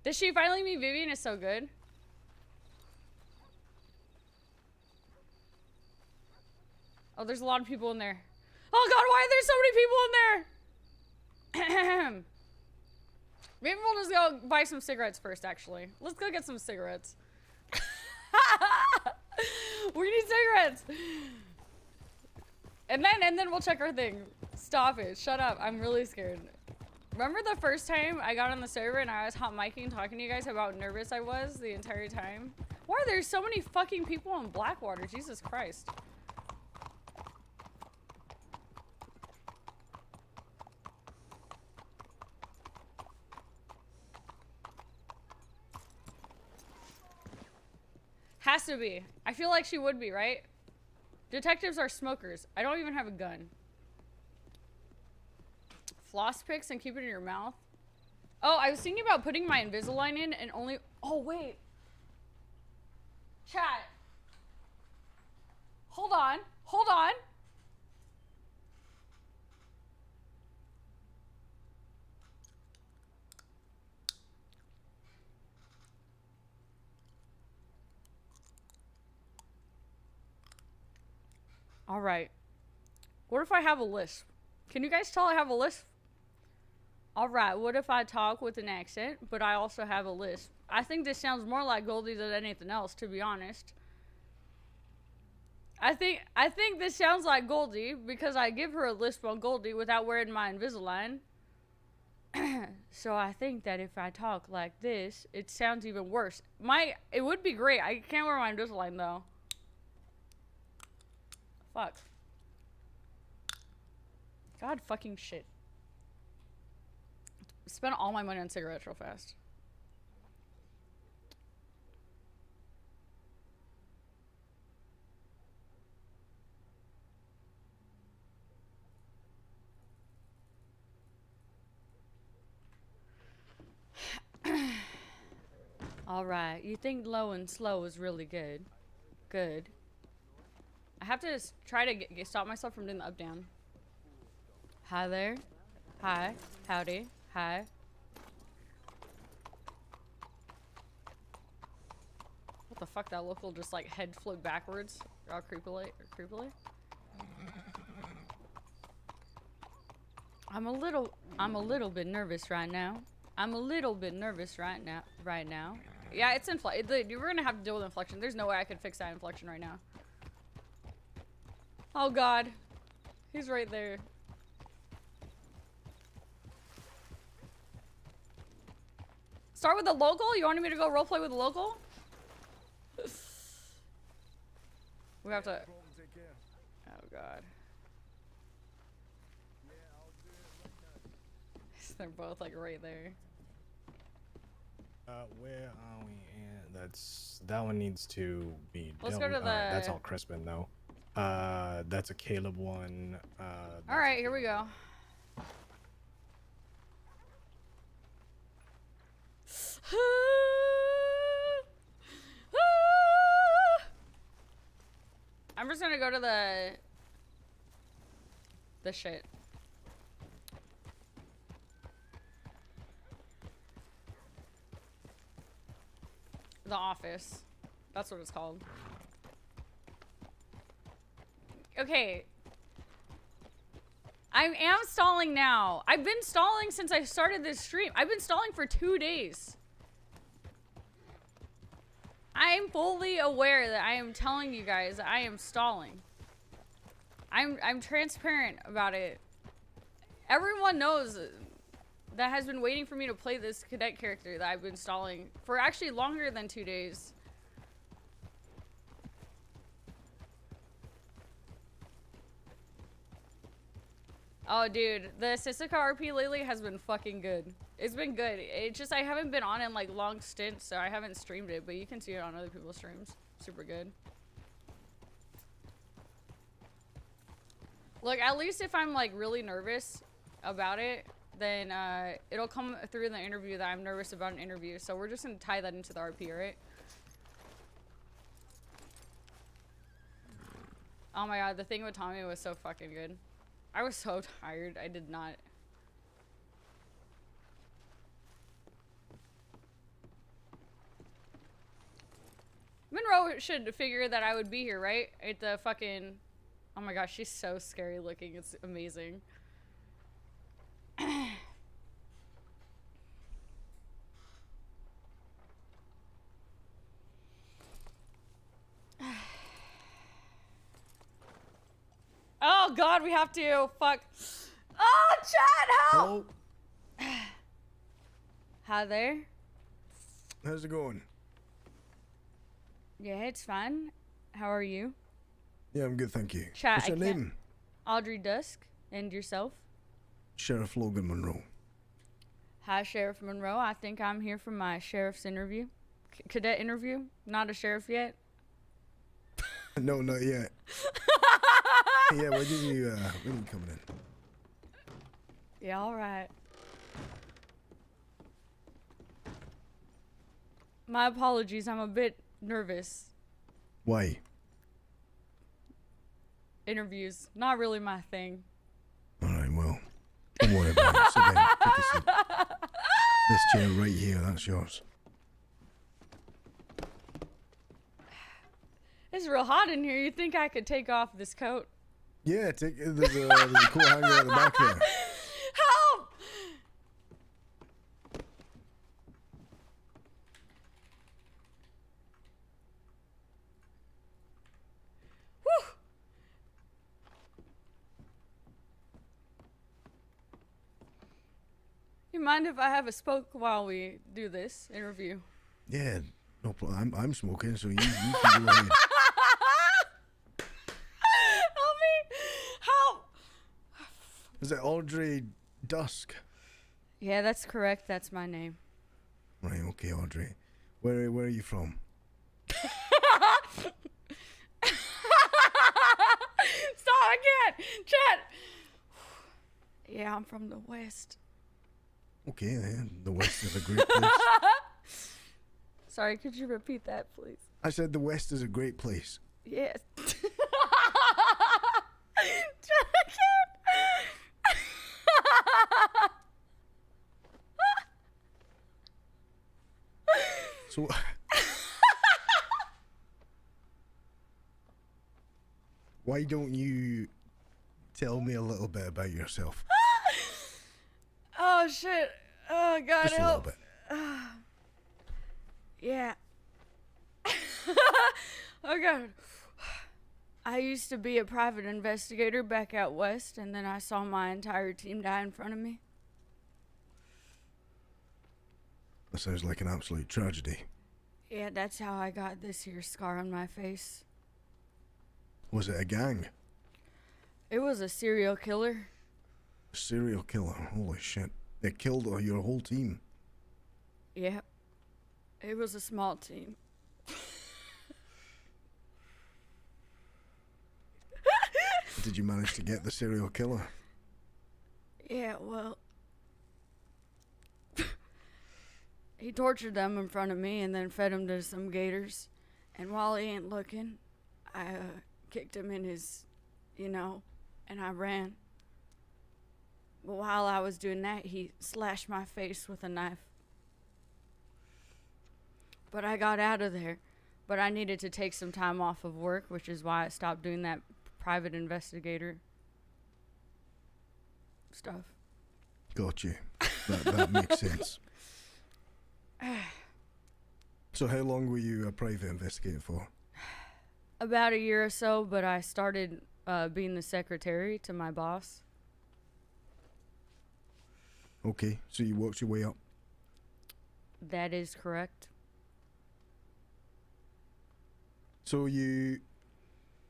Did she finally meet Vivian? Is so good. Oh, there's a lot of people in there. Oh god, why are there so many people in there? Maybe we'll just go buy some cigarettes first, actually. Let's go get some cigarettes. We need cigarettes. And then we'll check our thing. Stop it. Shut up. I'm really scared. Remember the first time I got on the server and I was hot micing talking to you guys about how nervous I was the entire time? Why are there so many fucking people in Blackwater? Jesus Christ. Has to be. I feel like she would be, right? Detectives are smokers. I don't even have a gun. Floss picks and keep it in your mouth. Oh, I was thinking about putting my Invisalign in and only... Oh, wait. Chat. Hold on. Hold on. Alright. What if I have a lisp? Can you guys tell I have a lisp? Alright, what if I talk with an accent, but I also have a lisp? I think this sounds more like Goldie than anything else, to be honest. I think this sounds like Goldie because I give her a lisp on Goldie without wearing my Invisalign. So I think that if I talk like this, it sounds even worse. It would be great. I can't wear my Invisalign though. Fuck. God fucking shit. Spent all my money on cigarettes real fast. Alright, you think low and slow is really good. Good. I have to try to stop myself from doing the up down. Hi there. Hi. Howdy. Hi. What the fuck? That local just like head flipped backwards. All creepily. I'm a little bit nervous right now. Right now. Yeah, it's inflection. We're gonna have to deal with inflection. There's no way I could fix that inflection right now. Oh god. He's right there. Start with the local? You wanted me to go roleplay with the local? We have to... Oh god. They're both like right there. Where are we at? That one needs to be Let's dealt go to with. the... That's all Crispin though. That's a Caleb one. Alright, here we go. I'm just gonna go to the shit. The office. That's what it's called. Okay. I am stalling now. I've been stalling since I started this stream. I've been stalling for 2 days. I am fully aware that I am telling you guys I am stalling. I'm transparent about it. Everyone knows that has been waiting for me to play this cadet character that I've been stalling for actually longer than 2 days. Oh, dude, the Sissika RP lately has been fucking good. It's been good. It's just I haven't been on in like long stints, so I haven't streamed it, but you can see it on other people's streams. Super good. Look, at least if I'm like really nervous about it, then it'll come through in the interview that I'm nervous about an interview. So we're just gonna tie that into the RP, right? Oh my god, the thing with Tommy was so fucking good. I was so tired. I did not. Monroe should figure that I would be here, right? At the fucking... Oh my gosh, she's so scary looking. It's amazing. Oh god, we have to. Fuck. Oh, chat, help! Hello? Hi there. How's it going? Yeah, it's fine. How are you? Yeah, I'm good, thank you. Chat, What's your name? Audrey Dusk. And yourself? Sheriff Logan Monroe. Hi, Sheriff Monroe. I think I'm here for my sheriff's interview. Cadet interview. Not a sheriff yet. No, not yet. Yeah, when you coming in? Yeah, alright. My apologies, I'm a bit nervous. Why? Interviews, not really my thing. Alright, well, don't worry about it. Sit down, take a seat. This chair right here, that's yours. It's real hot in here. You think I could take off this coat? Yeah, there's a coat hanger at the back there. Help! Whew. You mind if I have a smoke while we do this interview? Yeah, no problem. I'm smoking, so you can go ahead. Help me! Help! Is it Audrey Dusk? Yeah, that's correct. That's my name. Right, okay, Audrey. Where are you from? Stop again! Chat! Yeah, I'm from the West. Okay, then. The West is a great place. Sorry, could you repeat that, please? I said the West is a great place. Yes. So... Why don't you tell me a little bit about yourself? Oh, shit. Oh, God, Just a help. little bit. Yeah. Oh, God. I used to be a private investigator back out west, and then I saw my entire team die in front of me. That sounds like an absolute tragedy. Yeah, that's how I got this here scar on my face. Was it a gang? It was a serial killer. A serial killer? Holy shit. They killed your whole team. Yeah. It was a small team. Did you manage to get the serial killer? Yeah, well... he tortured them in front of me and then fed them to some gators. And while he ain't looking, I kicked him in his, and I ran. But while I was doing that, he slashed my face with a knife. But I got out of there. But I needed to take some time off of work, which is why I stopped doing that private investigator stuff. Got you. That makes sense. So how long were you a private investigator for? About a year or so, but I started being the secretary to my boss. Okay, so you worked your way up. That is correct. So you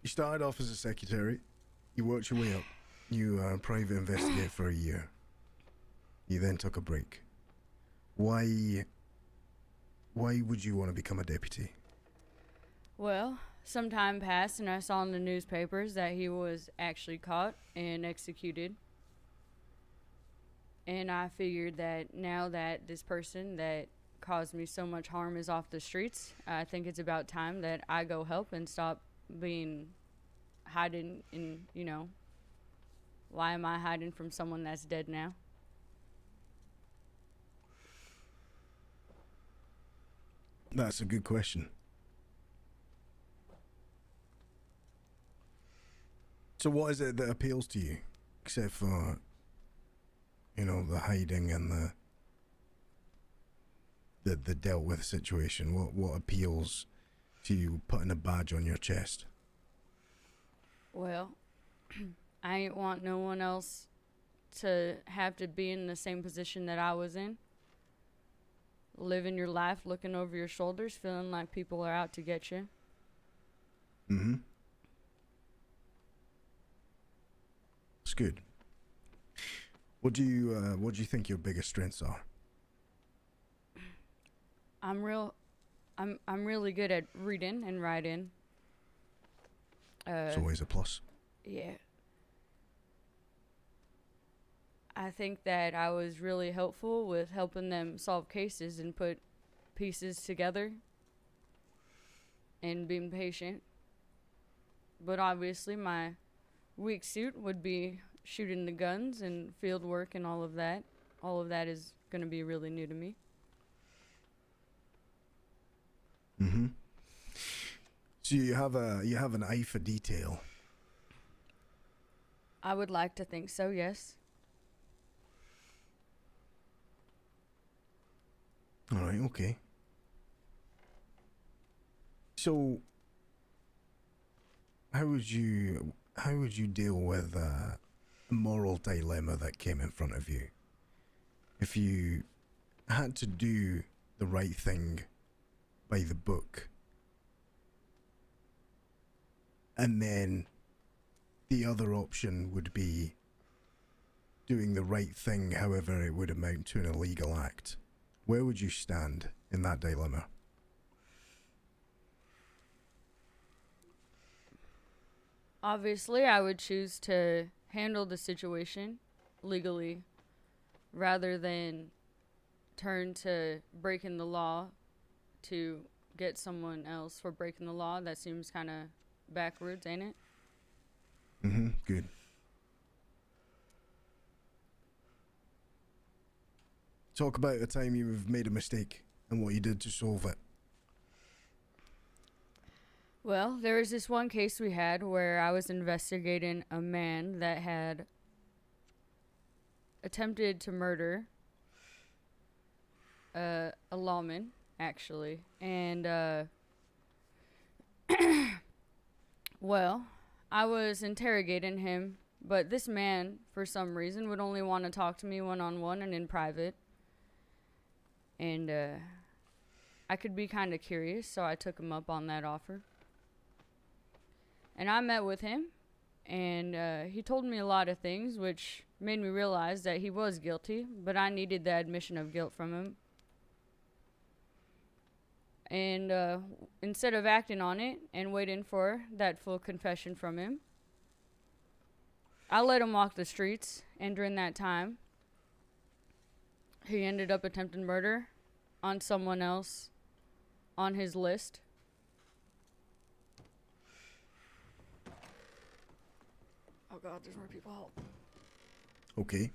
started off as a secretary, you worked your way up, you were a private investigator for a year. You then took a break. Why would you want to become a deputy? Well, some time passed and I saw in the newspapers that he was actually caught and executed. And I figured that now that this person that caused me so much harm is off the streets, I think it's about time that I go help and stop being hiding in, why am I hiding from someone that's dead now? That's a good question. So what is it that appeals to you, except for, the hiding and the dealt with situation? What appeals to you putting a badge on your chest? Well, I ain't want no one else to have to be in the same position that I was in. Living your life, looking over your shoulders, feeling like people are out to get you. Mm-hmm. It's good. What do you think your biggest strengths are? I'm really good at reading and writing. It's always a plus. Yeah. I think that I was really helpful with helping them solve cases and put pieces together and being patient. But obviously my weak suit would be shooting the guns and field work and all of that. All of that is going to be really new to me. Mm-hmm. So you have an eye for detail. I would like to think so, yes. All right, okay. So, how would you deal with a moral dilemma that came in front of you? If you had to do the right thing by the book, and then the other option would be doing the right thing, however it would amount to an illegal act, where would you stand in that dilemma? Obviously, I would choose to handle the situation legally rather than turn to breaking the law to get someone else for breaking the law. That seems kind of backwards, ain't it? Mm-hmm, good. Talk about a time you've made a mistake and what you did to solve it. Well, there was this one case we had where I was investigating a man that had attempted to murder a lawman, actually. And, well, I was interrogating him, but this man, for some reason, would only want to talk to me one-on-one and in private. And, I could be kind of curious, so I took him up on that offer. And I met with him, and he told me a lot of things, which made me realize that he was guilty, but I needed the admission of guilt from him. And instead of acting on it and waiting for that full confession from him, I let him walk the streets, and during that time, he ended up attempting murder on someone else on his list. Oh god, there's more people. Help. Okay.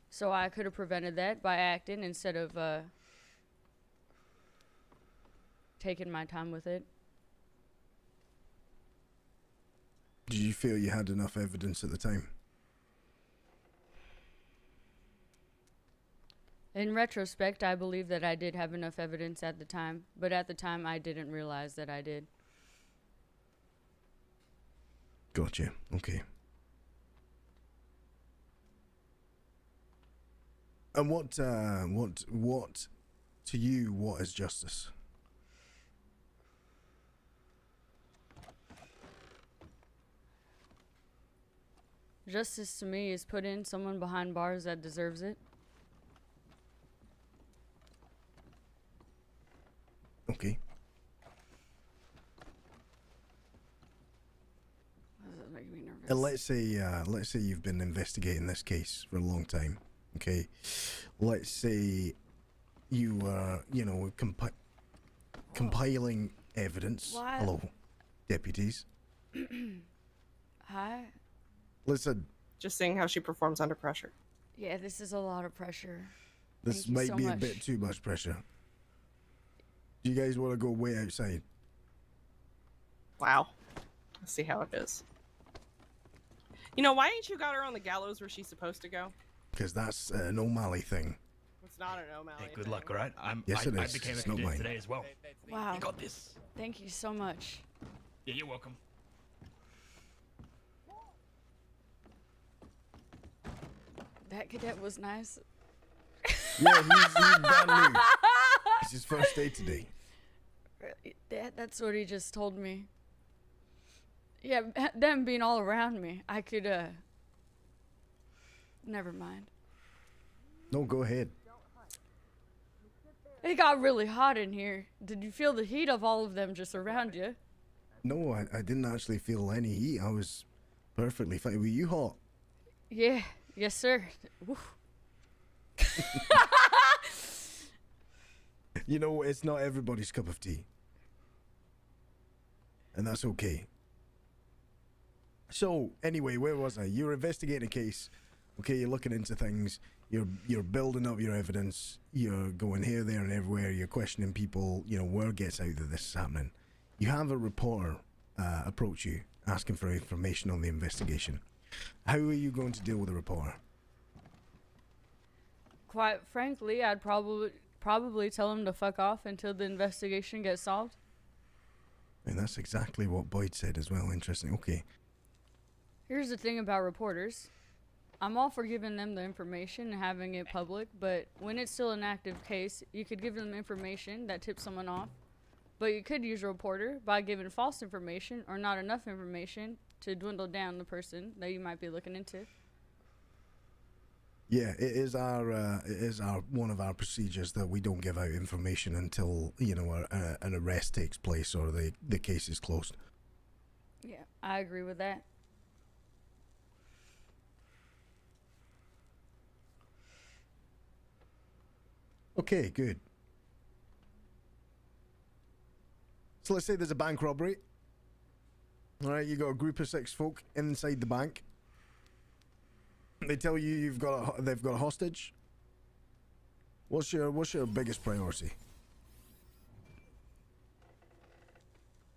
So I could have prevented that by acting instead of taking my time with it. Did you feel you had enough evidence at the time? In retrospect, I believe that I did have enough evidence at the time, but at the time I didn't realize that I did. Gotcha. Okay. And what to you, what is justice? Justice to me is putting someone behind bars that deserves it. Okay. That makes me nervous. And let's say you've been investigating this case for a long time. Okay. Let's say you were, compiling evidence. What? Hello, deputies. Hi. Listen. Just seeing how she performs under pressure. Yeah, this is a lot of pressure. This Thank you might so be much. a bit too much pressure. Do you guys want to go way outside? Wow. Let's see how it is. You know, why ain't you got her on the gallows where she's supposed to go? Because that's an O'Malley thing. It's not an O'Malley Hey, good thing. luck, alright? Yes, it I is. became a It's not cadet mine. today as well. Wow. You got this. Thank you so much. Yeah, you're welcome. That cadet was nice. Yeah, he's brand new. It's his first day today. That's what he just told me. Yeah, them being all around me, I could, never mind. No, go ahead. It got really hot in here. Did you feel the heat of all of them just around you? No, I didn't actually feel any heat. I was perfectly fine. Were you hot? Yeah, yes, sir. Woof. You know, it's not everybody's cup of tea. And that's okay. So, anyway, where was I? You're investigating a case. Okay, you're looking into things. You're building up your evidence. You're going here, there, and everywhere. You're questioning people. You know, word gets out that this is happening. You have a reporter approach you, asking for information on the investigation. How are you going to deal with the reporter? Quite frankly, I'd probably tell him to fuck off until the investigation gets solved. And that's exactly what Boyd said as well. Interesting. Okay. Here's the thing about reporters. I'm all for giving them the information and having it public, but when it's still an active case, you could give them information that tips someone off. But you could use a reporter by giving false information or not enough information to dwindle down the person that you might be looking into. Yeah, it is our one of our procedures that we don't give out information until, you know, an arrest takes place or the case is closed. Yeah, I agree with that. Okay, good. So let's say there's a bank robbery. All right, you got a group of 6 folk inside the bank. They tell you they've got a hostage. What's your biggest priority?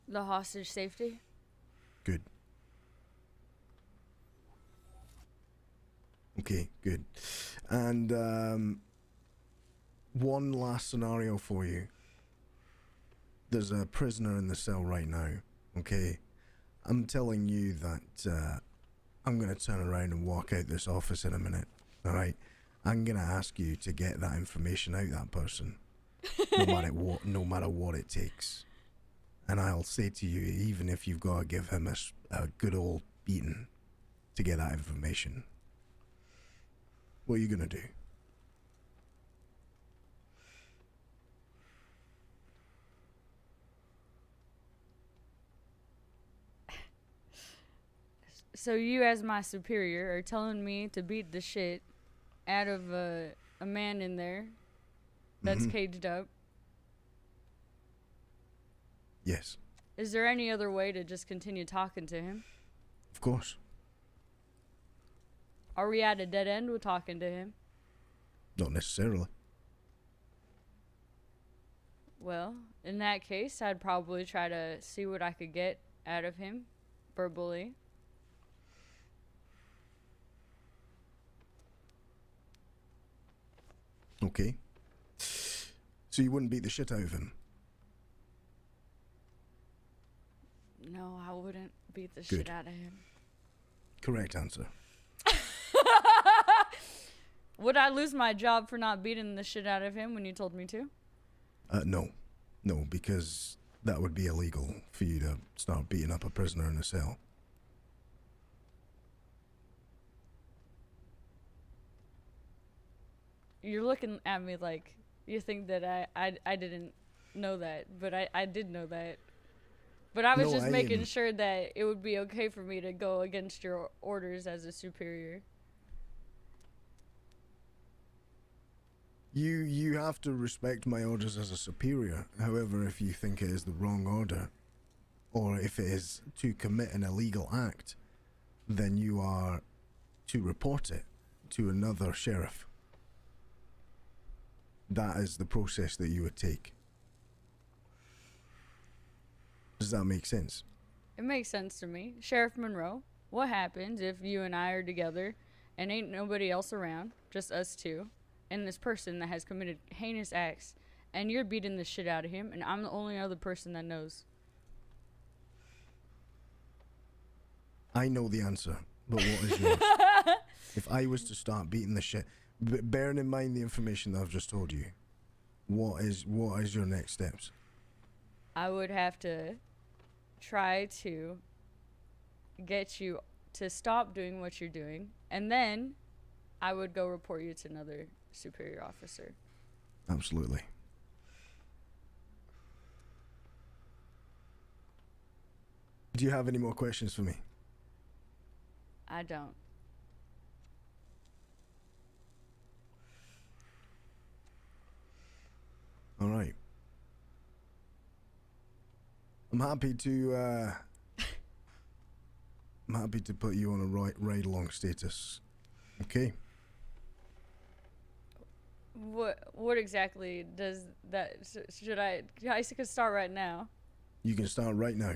The hostage safety. Good. Okay, good. And one last scenario for you. There's a prisoner in the cell right now. Okay, I'm telling you that I'm gonna turn around and walk out this office in a minute. All right, I'm gonna ask you to get that information out that person, no matter what it takes. And I'll say to you, even if you've got to give him a good old beating to get that information, what are you gonna do? So you, as my superior, are telling me to beat the shit out of a man in there that's caged up. Yes. Is there any other way to just continue talking to him? Of course. Are we at a dead end with talking to him? Not necessarily. Well, in that case, I'd probably try to see what I could get out of him verbally. Okay. So you wouldn't beat the shit out of him? No, I wouldn't beat the shit out of him. Correct answer. Would I lose my job for not beating the shit out of him when you told me to? No. No, because that would be illegal for you to start beating up a prisoner in a cell. You're looking at me like you think that I didn't know that, but I did know that. But I was just making sure that it would be okay for me to go against your orders as a superior. You have to respect my orders as a superior. However, if you think it is the wrong order, or if it is to commit an illegal act, then you are to report it to another sheriff. That is the process that you would take. Does that make sense? It makes sense to me. Sheriff Monroe, what happens if you and I are together and ain't nobody else around, just us two, and this person that has committed heinous acts, and you're beating the shit out of him, and I'm the only other person that knows? I know the answer, but what is yours? If I was to start beating the shit, bearing in mind the information that I've just told you, what is your next steps? I would have to try to get you to stop doing what you're doing, and then I would go report you to another superior officer. Absolutely. Do you have any more questions for me? I don't. All right. I'm happy to put you on a ride along status. Okay. What exactly does that? Should I could start right now. You can start right now.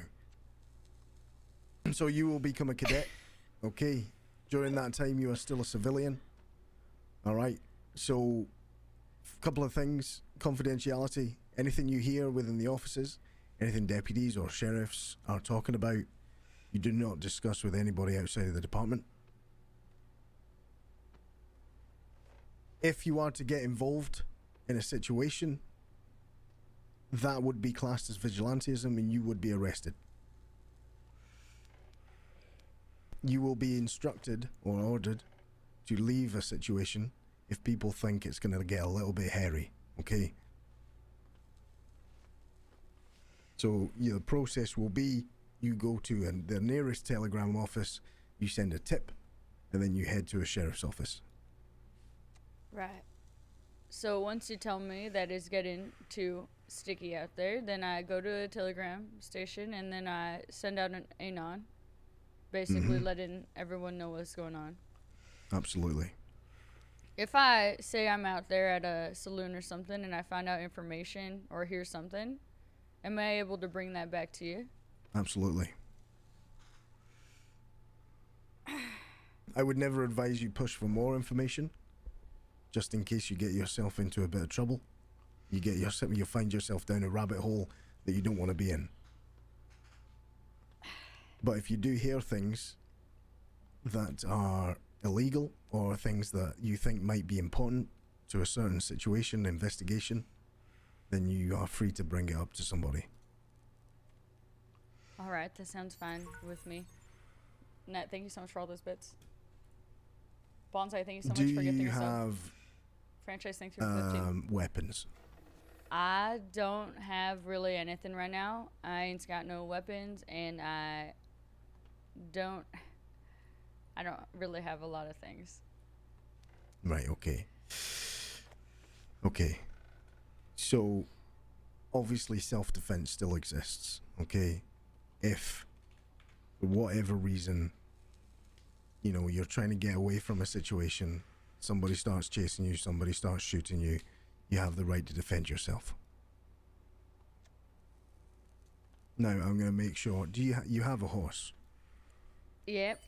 So you will become a cadet, okay? During that time, you are still a civilian. All right. So, a couple of things: confidentiality. Anything you hear within the offices, anything deputies or sheriffs are talking about, you do not discuss with anybody outside of the department. If you are to get involved in a situation, that would be classed as vigilantism and you would be arrested. You will be instructed or ordered to leave a situation if people think it's going to get a little bit hairy, okay? So your process will be, you go to the nearest telegram office, you send a tip, and then you head to a sheriff's office. Right. So once you tell me that it's getting too sticky out there, then I go to a telegram station and then I send out an anon, basically letting everyone know what's going on. Absolutely. If I say I'm out there at a saloon or something and I find out information or hear something, am I able to bring that back to you? Absolutely. I would never advise you push for more information, just in case you get yourself into a bit of trouble. You find yourself down a rabbit hole that you don't want to be in. But if you do hear things that are illegal or things that you think might be important to a certain situation, investigation, then you are free to bring it up to somebody. Alright, that sounds fine with me. Nat, thank you so much for all those bits. Bonsai, thank you so much for gifting yourself. Do you have Franchise, thank you for 15. weapons? I don't have really anything right now. I ain't got no weapons, and I don't really have a lot of things. Right, okay. Okay. So, obviously self-defense still exists, okay? If, for whatever reason, you know, you're trying to get away from a situation, somebody starts chasing you, somebody starts shooting you, you have the right to defend yourself. Now, I'm going to make sure, do you have a horse? Yep.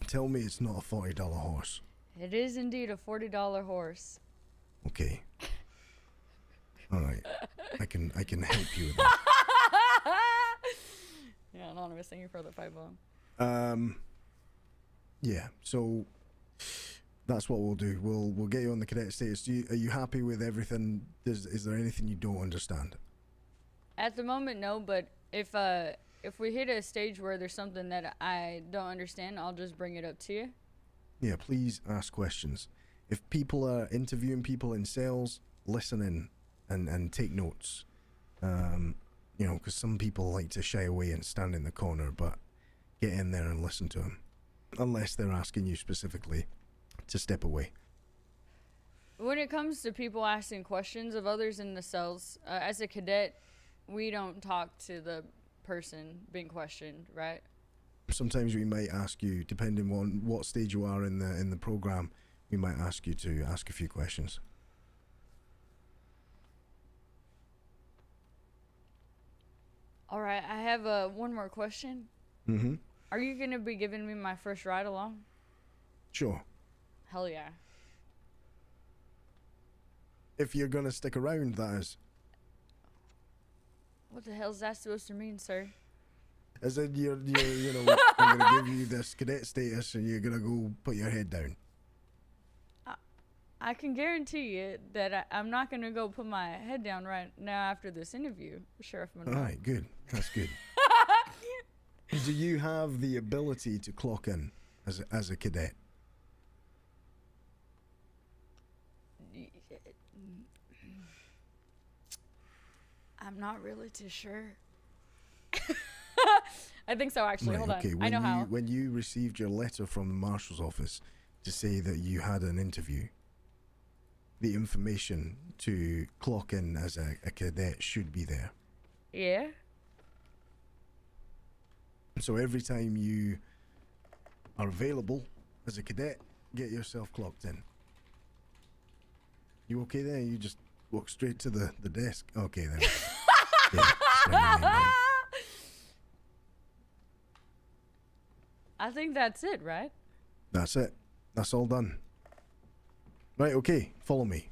Tell me it's not a $40 horse. It is indeed a $40 horse. Okay. All right. I can help you with that. Yeah, anonymous, thank you for the 5 bomb. Yeah. So that's what we'll do. We'll get you on the cadet status. Are you happy with everything? Is there anything you don't understand? At the moment, no. But if we hit a stage where there's something that I don't understand, I'll just bring it up to you. Yeah. Please ask questions. If people are interviewing people in sales, listen in and take notes. You know, because some people like to shy away and stand in the corner, but get in there and listen to them. Unless they're asking you specifically to step away. When it comes to people asking questions of others in the cells, as a cadet, we don't talk to the person being questioned, right? Sometimes we might ask you, depending on what stage you are in the program, we might ask you to ask a few questions. All right, I have one more question. Mm-hmm. Are you going to be giving me my first ride along? Sure. Hell yeah. If you're gonna stick around, that is. What the hell is that supposed to mean, sir? As in, you know, I'm gonna give you this cadet status and you're gonna go put your head down. I can guarantee you that I'm not going to go put my head down right now after this interview, Sheriff Monroe. All right, good. That's good. Do you have the ability to clock in as a cadet? I'm not really too sure. I think so, actually. Right, Hold okay. on. I know how. When you received your letter from the marshal's office to say that you had an interview, the information to clock in as a cadet should be there. Yeah? So every time you are available as a cadet, get yourself clocked in. You okay there? You just walk straight to the desk. Okay then. Yeah, I think that's it, right? That's it. That's all done. Right, okay. Follow me.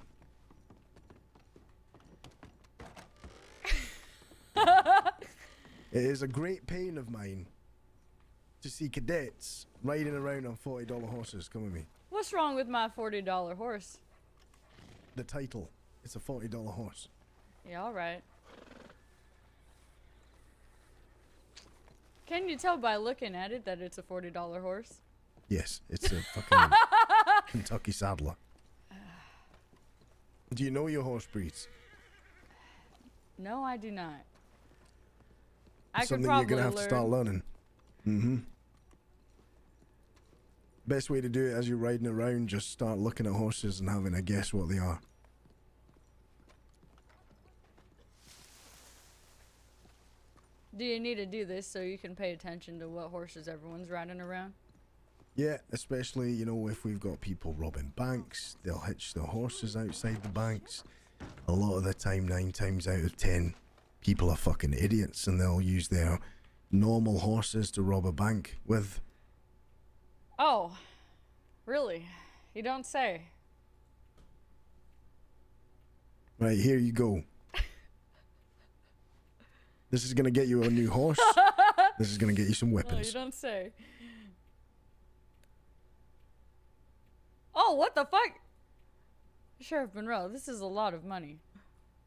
It is a great pain of mine to see cadets riding around on $40 horses. Come with me. What's wrong with my $40 horse? The title. It's a $40 horse. Yeah, alright. Can you tell by looking at it that it's a $40 horse? Yes, it's a fucking Kentucky Saddler. Do you know your horse breeds? No, I do not. I could Something probably you're gonna have to start learning. Mm-hmm. Best way to do it as you're riding around, just start looking at horses and having a guess what they are. Do you need to do this so you can pay attention to what horses everyone's riding around? Yeah, especially, you know, if we've got people robbing banks, they'll hitch their horses outside the banks. A lot of the time, 9 times out of 10, people are fucking idiots and they'll use their normal horses to rob a bank with. Oh, really? You don't say. Right, here you go. This is gonna get you a new horse. This is gonna get you some Oh, weapons. you don't say. Oh, what the fuck? Sheriff Monroe, this is a lot of money.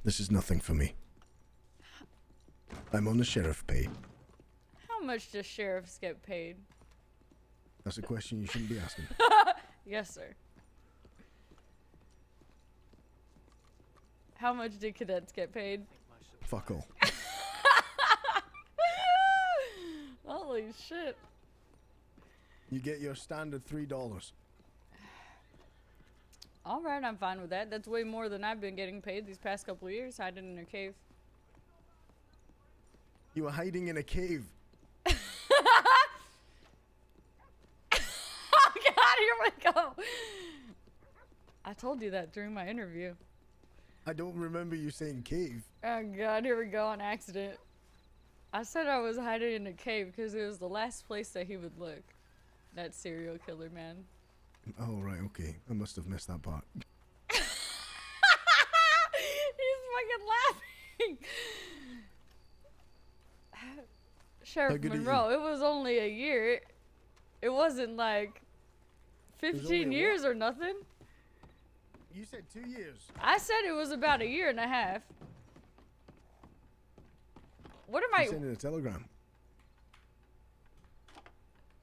This is nothing for me. I'm on the sheriff pay. How much do sheriffs get paid? That's a question you shouldn't be asking. Yes, sir. How much do cadets get paid? Fuck all. Holy shit. You get your standard $3. Alright, I'm fine with that. That's way more than I've been getting paid these past couple of years hiding in a cave. You were hiding in a cave. Oh god, here we go. I told you that during my interview. I don't remember you saying cave. Oh god, here we go on accident. I said I was hiding in a cave because it was the last place that he would look. That serial killer man. Oh, right, okay. I must have missed that part. He's fucking laughing. Sheriff good are you? Monroe, it was only a year. It wasn't like was only 15 a years or nothing. You said 2 years. I said it was about a year and a half. What am I I... sent in a telegram.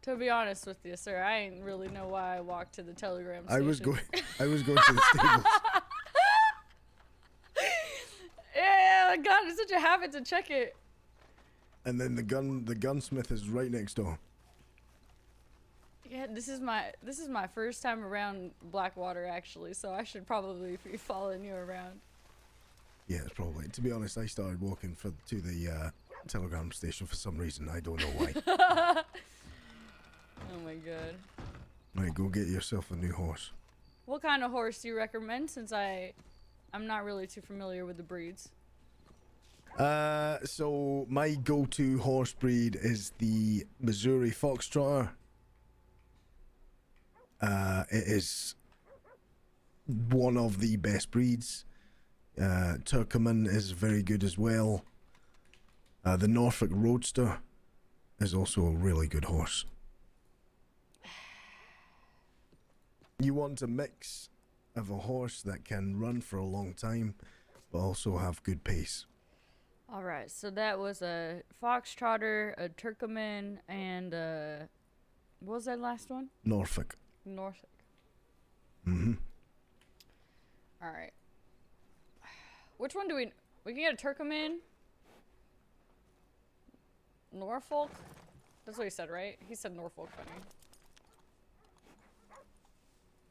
To be honest with you, sir, I ain't really know why I walked to the telegram station. I was going to the stables. Yeah, God, it's such a habit to check it. And then the gunsmith is right next door. Yeah, this is my first time around Blackwater actually, so I should probably be following you around. Yeah, it's probably. To be honest, I started walking to the telegram station for some reason. I don't know why. Oh my god. Right, go get yourself a new horse. What kind of horse do you recommend, since I'm not really too familiar with the breeds? So my go-to horse breed is the Missouri Foxtrotter. It is one of the best breeds. Turcoman is very good as well. The Norfolk Roadster is also a really good horse. You want a mix of a horse that can run for a long time, but also have good pace. Alright, so that was a Foxtrotter, a Turcoman, and what was that last one? Norfolk. Norfolk. Mm-hmm. Alright. Which one do we can get a Turcoman? Norfolk? That's what he said, right? He said Norfolk, funny.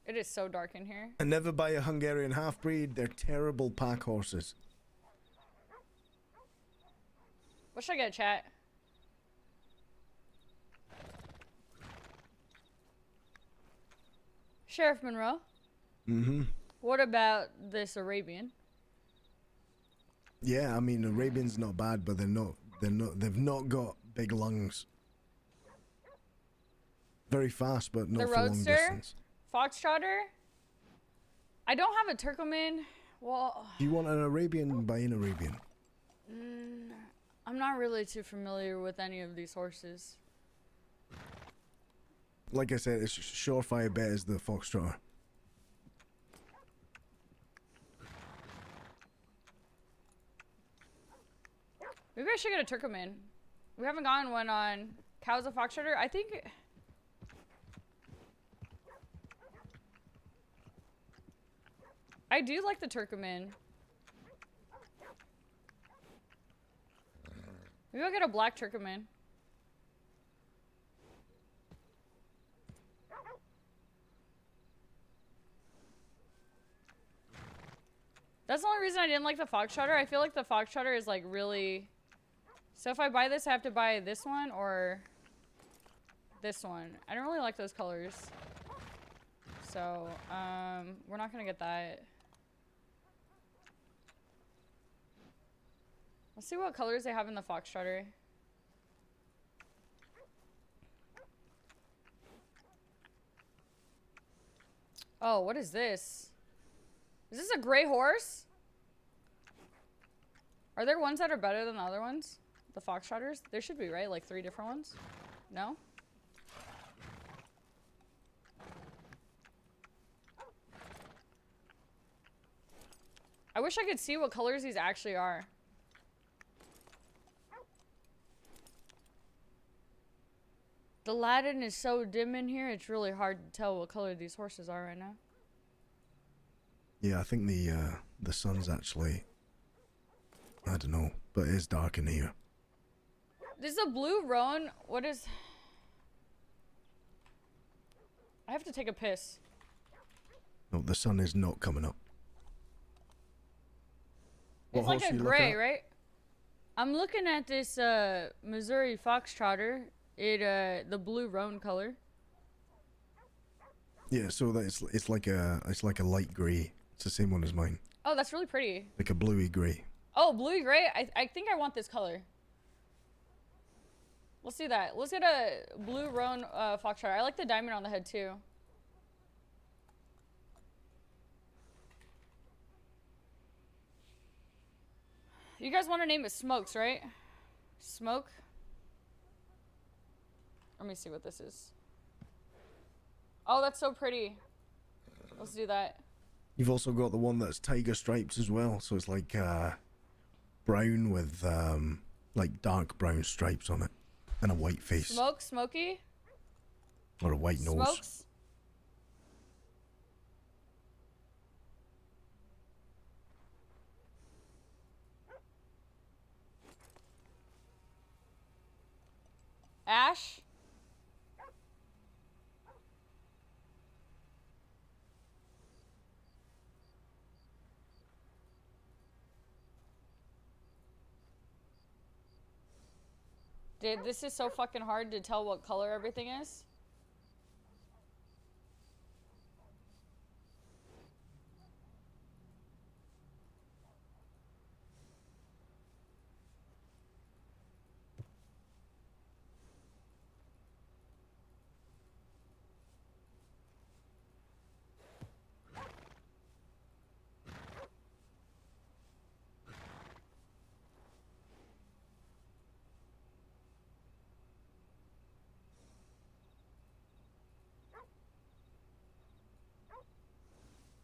It is so dark in here. And never buy a Hungarian half-breed. They're terrible pack horses. What should I get, chat? Sheriff Monroe? Mm-hmm. What about this Arabian? Yeah, I mean, Arabian's not bad, but they've not got big lungs. Very fast, but not The for long Roadster? distance. Foxtrotter? I don't have a Turkoman. Well, Do you want an Arabian? Buy an Arabian. I'm not really too familiar with any of these horses. Like I said, it's surefire bet is the Foxtrotter. Maybe I should get a Turkoman. We haven't gotten one on Cow's a Foxtrotter. I think... I do like the Turkoman. Maybe I'll get a black Turkoman. That's the only reason I didn't like the Foxtrotter. I feel like the Foxtrotter is like really... So if I buy this, I have to buy this one or this one. I don't really like those colors. So, we're not gonna get that. Let's see what colors they have in the Foxtrotter. Oh, what is this? Is this a gray horse? Are there ones that are better than the other ones? The Foxtrotters? There should be, right? Like 3 different ones? No? I wish I could see what colors these actually are. The Aladdin is so dim in here, it's really hard to tell what color these horses are right now. Yeah, I think the sun's actually, I don't know, but it is dark in here. This is a blue roan. What is... I have to take a piss. No, the sun is not coming up. It's like a gray, right? I'm looking at this Missouri Foxtrotter. The blue roan color. Yeah, so that it's like a light grey. It's the same one as mine. Oh, that's really pretty. Like a bluey grey. Oh, bluey gray. I think I want this color. Let's do that. Let's get a blue roan Foxtrotter. I like the diamond on the head too. You guys want to name it Smokes, right? Smoke. Let me see what this is. Oh, that's so pretty. Let's do that. You've also got the one that's tiger stripes as well, so it's like brown with like dark brown stripes on it and a white face. Smoke, smoky. Or a white nose. Smokes. Ash. Dude, this is so fucking hard to tell what color everything is.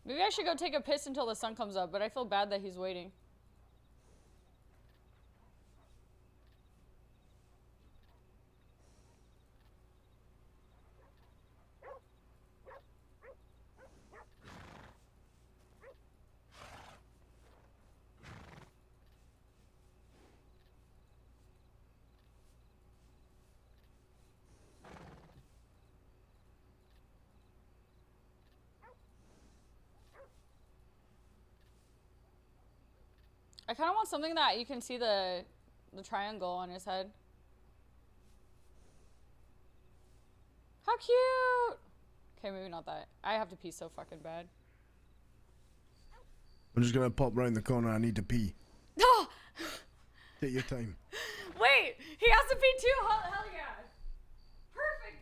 Maybe I should go take a piss until the sun comes up, but I feel bad that he's waiting. I kind of want something that you can see the triangle on his head. How cute! Okay, maybe not that. I have to pee so fucking bad. I'm just gonna pop round the corner. I need to pee. Oh! Take your time. Wait! He has to pee too! Hell yeah! Perfect!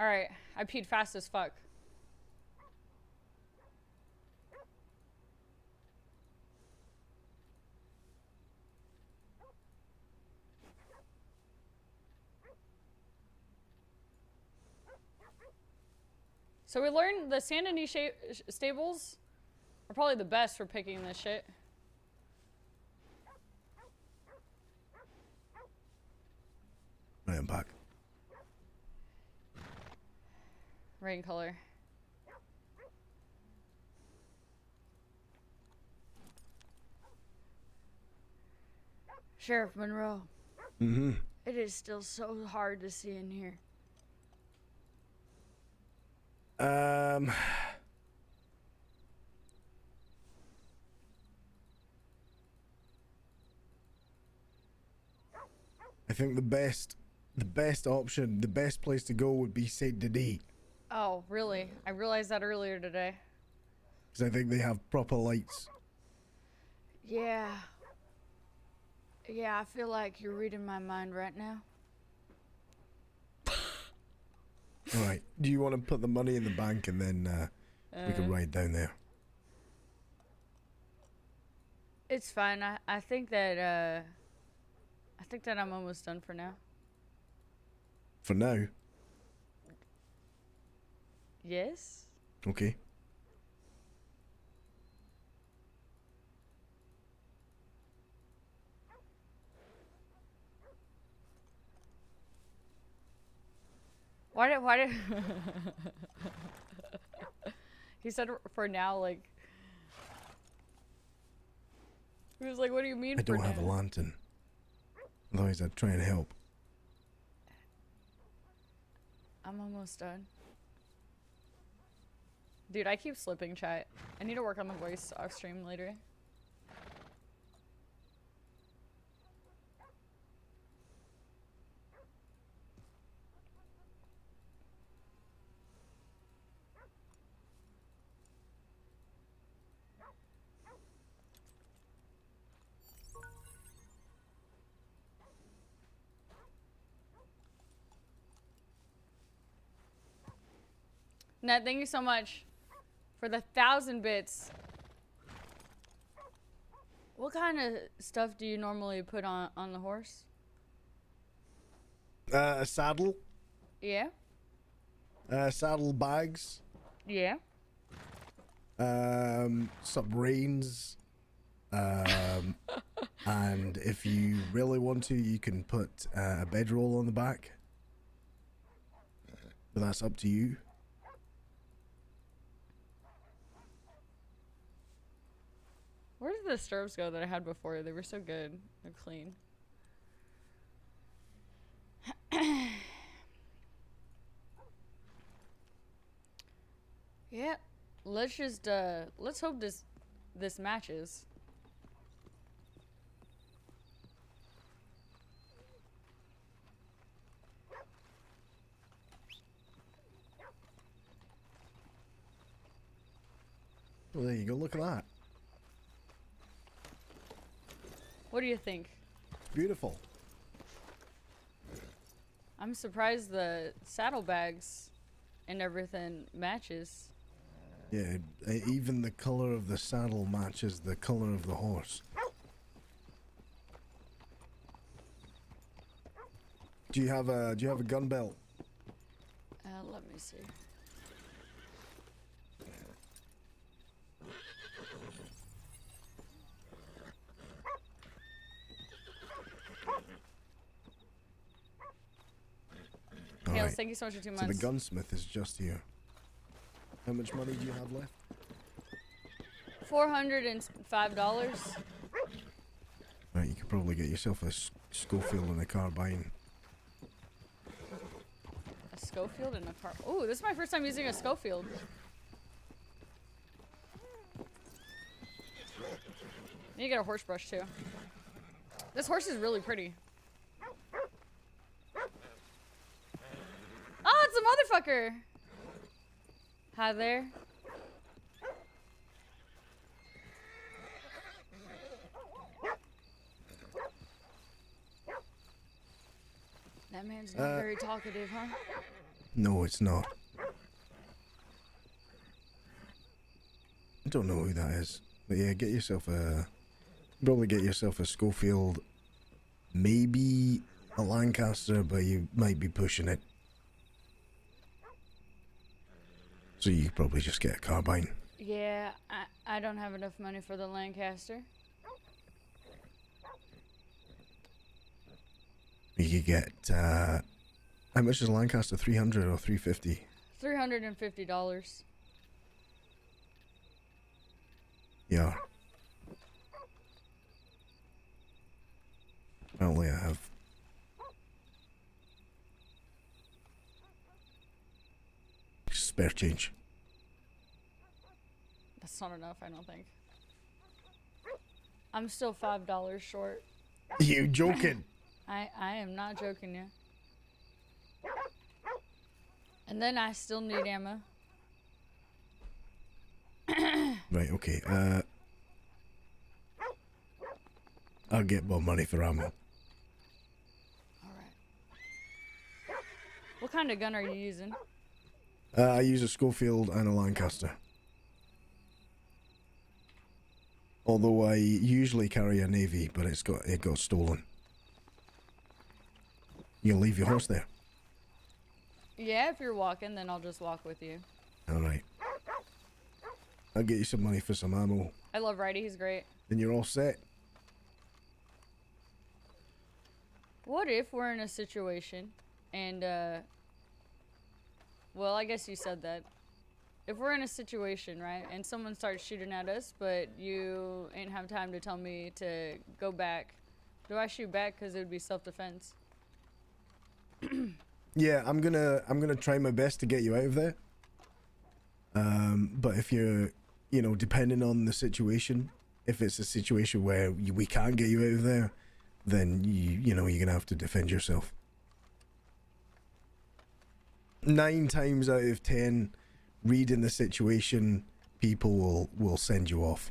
Alright, I peed fast as fuck. So we learned the Sanity stables are probably the best for picking this shit. Right, I'm back. Rain color. Sheriff Monroe. Mm-hmm. It is still so hard to see in here. I think the best option, the best place to go would be Saint Denis. Oh, really? I realized that earlier today. Because I think they have proper lights. Yeah. Yeah, I feel like you're reading my mind right now. Alright, do you want to put the money in the bank and then we can ride down there? It's fine. I think that I'm almost done for now. For now? Yes? Okay. Why did he said for now, like, he was like, what do you mean I for don't have a now? lantern. Otherwise I'd try and help. I'm almost done. Dude, I keep slipping, chat. I need to work on the voice off stream later. Ned, thank you so much for the 1,000 bits. What kind of stuff do you normally put on the horse? A saddle. Yeah. Saddle bags. Yeah. Some reins. And if you really want to, you can put a bedroll on the back. But that's up to you. Where did the stirrups go that I had before? They were so good. They're clean. Yeah. Let's just let's hope this matches. Well, there you go. Look at that. What do you think? Beautiful. I'm surprised the saddlebags and everything matches. Yeah, even the color of the saddle matches the color of the horse. Do you have a gun belt? Let me see. Hales, thank you so much for 2 months. So the gunsmith is just here. How much money do you have left? $405. Right, you could probably get yourself a Schofield and a carbine. A Schofield and a car. Oh, this is my first time using a Schofield. Need to get a horse brush too. This horse is really pretty. Oh, it's a motherfucker. Hi there. That man's not very talkative, huh? No, it's not. I don't know who that is. But yeah, get yourself a... Probably get yourself a Schofield. Maybe a Lancaster, but you might be pushing it. So you could probably just get a carbine. Yeah, I don't have enough money for the Lancaster. You could get, how much is a Lancaster? 300 or 350? $350. Yeah. Apparently I have. Spare change. That's not enough, I don't think. I'm still $5 short. You joking? I am not joking you. And then I still need ammo. Right, okay. I'll get more money for ammo. Alright. What kind of gun are you using? I use a Schofield and a Lancaster. Although I usually carry a Navy, but it got stolen. You gonna leave your horse there? Yeah, if you're walking, then I'll just walk with you. Alright. I'll get you some money for some ammo. I love Righty, he's great. Then you're all set. What if we're in a situation and, well, I guess you said that. If we're in a situation, right, and someone starts shooting at us, but you ain't have time to tell me to go back, do I shoot back because it would be self-defense? Yeah, I'm gonna try my best to get you out of there. But if you're, you know, depending on the situation, if it's a situation where we can't get you out of there, then you know you're gonna have to defend yourself. 9 times out of 10, reading the situation, people will send you off.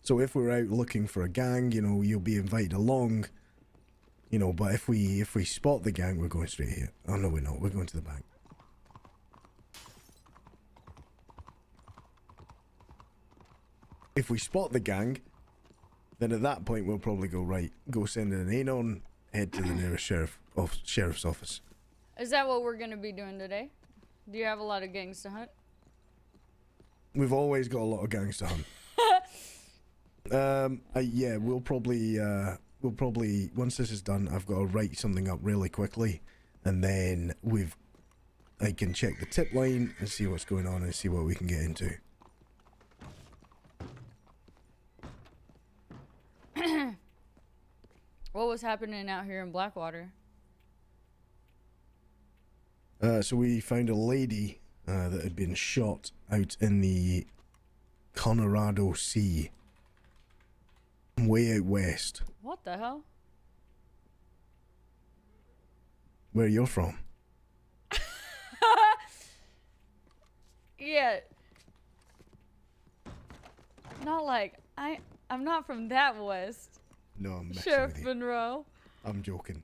So if we're out looking for a gang, you know, you'll be invited along. You know, but if we spot the gang, we're going straight here. Oh no, we're not. We're going to the bank. If we spot the gang, then at that point we'll probably go right. Go send an anon, head to the nearest sheriff's office. Is that what we're going to be doing today? Do you have a lot of gangs to hunt? We've always got a lot of gangs to hunt. Yeah, we'll probably once this is done, I've got to write something up really quickly, and then I can check the tip line and see what's going on and see what we can get into. What was happening out here in Blackwater? So we found a lady that had been shot out in the Colorado Sea, way out west. What the hell? Where you're from? Yeah. Not like I'm not from that west. No, I'm messing Sheriff with you. Monroe. I'm joking.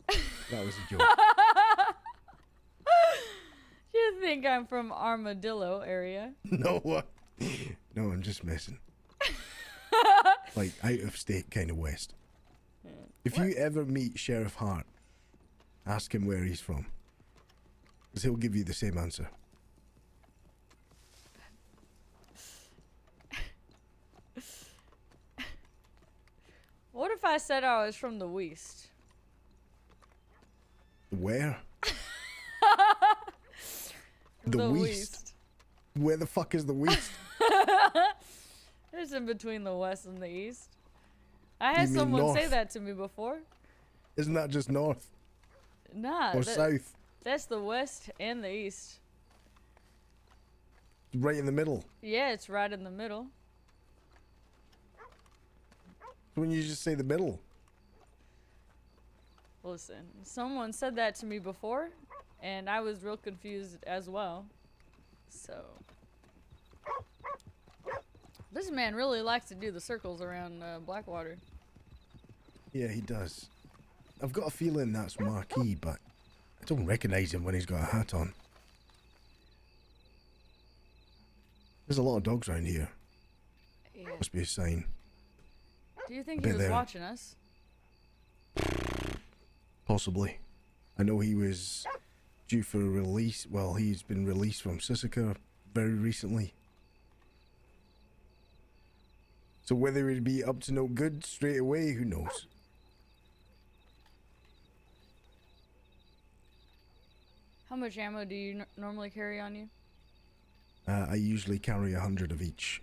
That was a joke. You think I'm from Armadillo area? No, what? No, I'm just messing. Like out of state kind of west. Yeah. If you ever meet Sheriff Hart, ask him where he's from, because he'll give you the same answer. What if I said I was from the West? Where? The West. Where the fuck is the West? It's in between the West and the East. I had You mean someone say north? that to me before. Isn't that just north Nah, or south? that's the West and the East. Right in the middle. Yeah, it's right in the middle. When you just say the middle. Listen, someone said that to me before, and I was real confused as well. So, this man really likes to do the circles around Blackwater. Yeah, he does. I've got a feeling that's Marquis, but I don't recognize him when he's got a hat on. There's a lot of dogs around here. Yeah. Must be a sign. Do you think I he bet was they're- watching us? Possibly. I know he was due for release. Well, he's been released from Sisika very recently. So whether he'd be up to no good straight away, who knows? How much ammo do you normally carry on you? I usually carry 100 of each.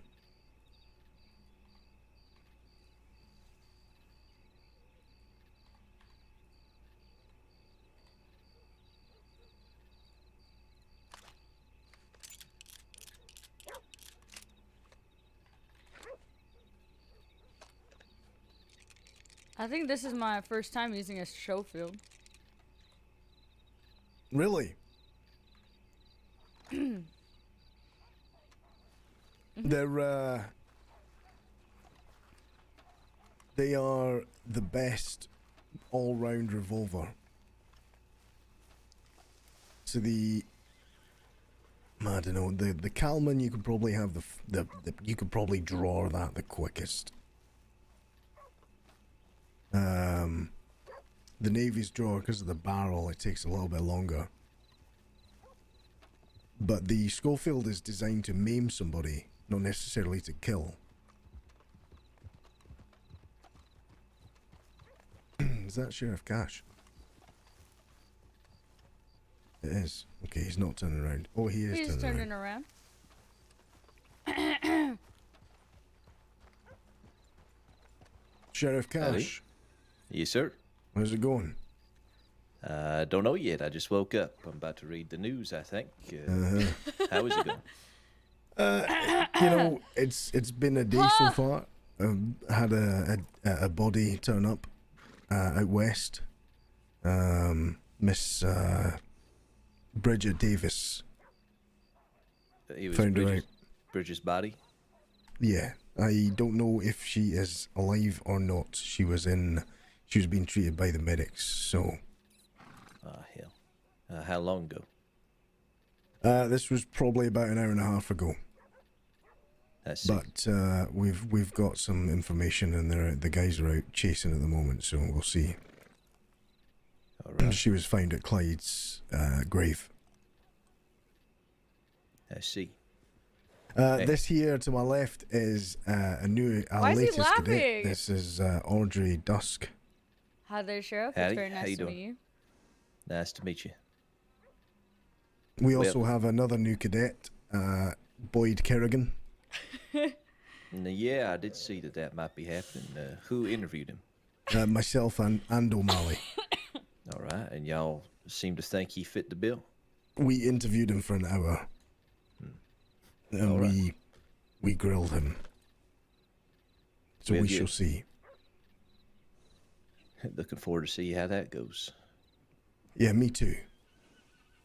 I think this is my first time using a show field. Really? They're they are the best all-round revolver. So I don't know, the Kalman, you could probably have you could probably draw that the quickest. The Navy's draw, because of the barrel, it takes a little bit longer. But the Schofield is designed to maim somebody, not necessarily to kill. Is that Sheriff Cash? It is. Okay, he's not turning around. Oh, he is He's turning turning around. Sheriff Cash. Howdy. Yes, sir. How's it going? Don't know yet. I just woke up. I'm about to read the news, I think. How is it going? You know, it's been a day so far. Had a body turn up out west. Miss Bridget Davis. He was Found her out. Bridget's body? Yeah, I don't know if she is alive or not. She was being treated by the medics, so. Ah, hell. How long ago? This was probably about an hour and a half ago. But we've got some information, and the guys are out chasing at the moment, so we'll see. All right. She was found at Clyde's grave. I see. This here to my left is our Why is he latest laughing? cadet. This is Audrey Dusk. Hi there, Sheriff. Howdy. It's very How nice you to doing? meet you. Nice to meet you. We also have another new cadet, Boyd Kerrigan. Yeah, I did see that might be happening. Who interviewed him? Myself and O'Malley. All right, and y'all seem to think he fit the bill? We interviewed him for an hour. And All right. we grilled him. So Well, we good. shall see. Looking forward to see how that goes. Yeah, me too.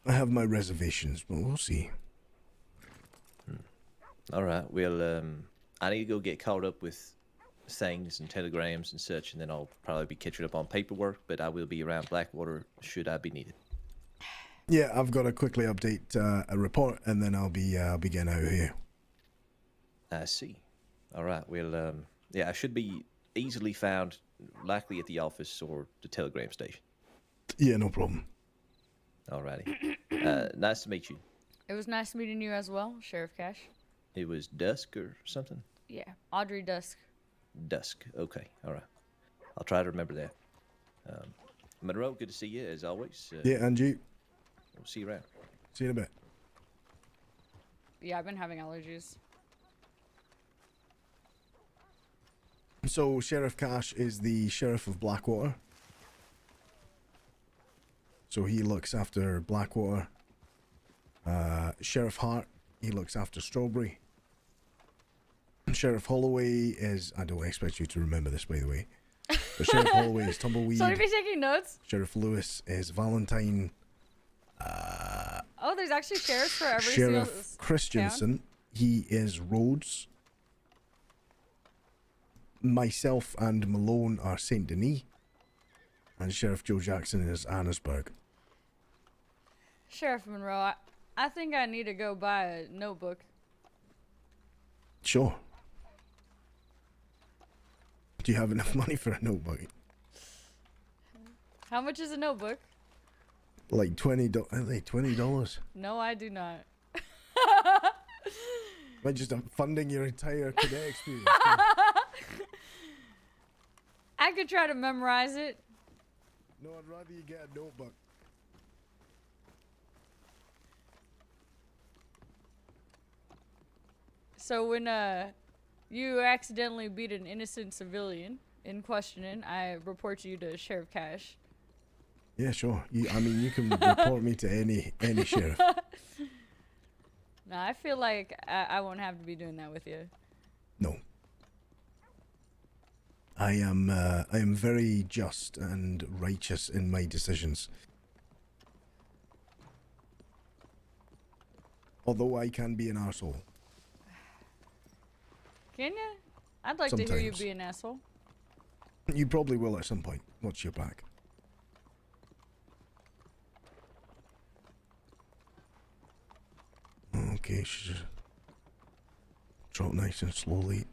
I have my reservations, but we'll see. All right, well, I need to go get caught up with things and telegrams and such, and then I'll probably be catching up on paperwork, but I will be around Blackwater should I be needed. Yeah, I've got to quickly update a report, and then I'll be getting out of here. I see. All right, well, yeah, I should be easily found, likely at the office or the telegram station. Yeah, no problem. All righty. Nice to meet you. It was nice meeting you as well, Sheriff Cash. It was Dusk or something? Yeah, Audrey Dusk. Dusk. Okay, all right. I'll try to remember that. Monroe, good to see you, as always. Yeah, and you. We'll see you around. See you in a bit. Yeah, I've been having allergies. So, Sheriff Cash is the Sheriff of Blackwater. So he looks after Blackwater. Sheriff Hart, he looks after Strawberry. Sheriff Holloway is... I don't expect you to remember this, by the way. But Sheriff Holloway is Tumbleweed. So, are you taking notes? Sheriff Lewis is Valentine. Oh, there's actually sheriffs for every Sheriff single Christensen, he is Rhodes. Myself and Malone are Saint Denis. And Sheriff Joe Jackson is Annesburg. Sheriff Monroe, I think I need to go buy a notebook. Sure. Do you have enough money for a notebook? How much is a notebook? Like $20. No, I do not. Am I just funding your entire cadet experience? I could try to memorize it. No, I'd rather you get a notebook. So when you accidentally beat an innocent civilian in questioning, I report you to Sheriff Cash. Yeah, sure. I mean, you can report me to any sheriff. No, I feel like I won't have to be doing that with you. No. I am very just and righteous in my decisions. Although I can be an arsehole. Can you? I'd like to hear you Sometimes. be an asshole. You probably will at some point. Watch your back. Okay, she's just drop nice and slowly.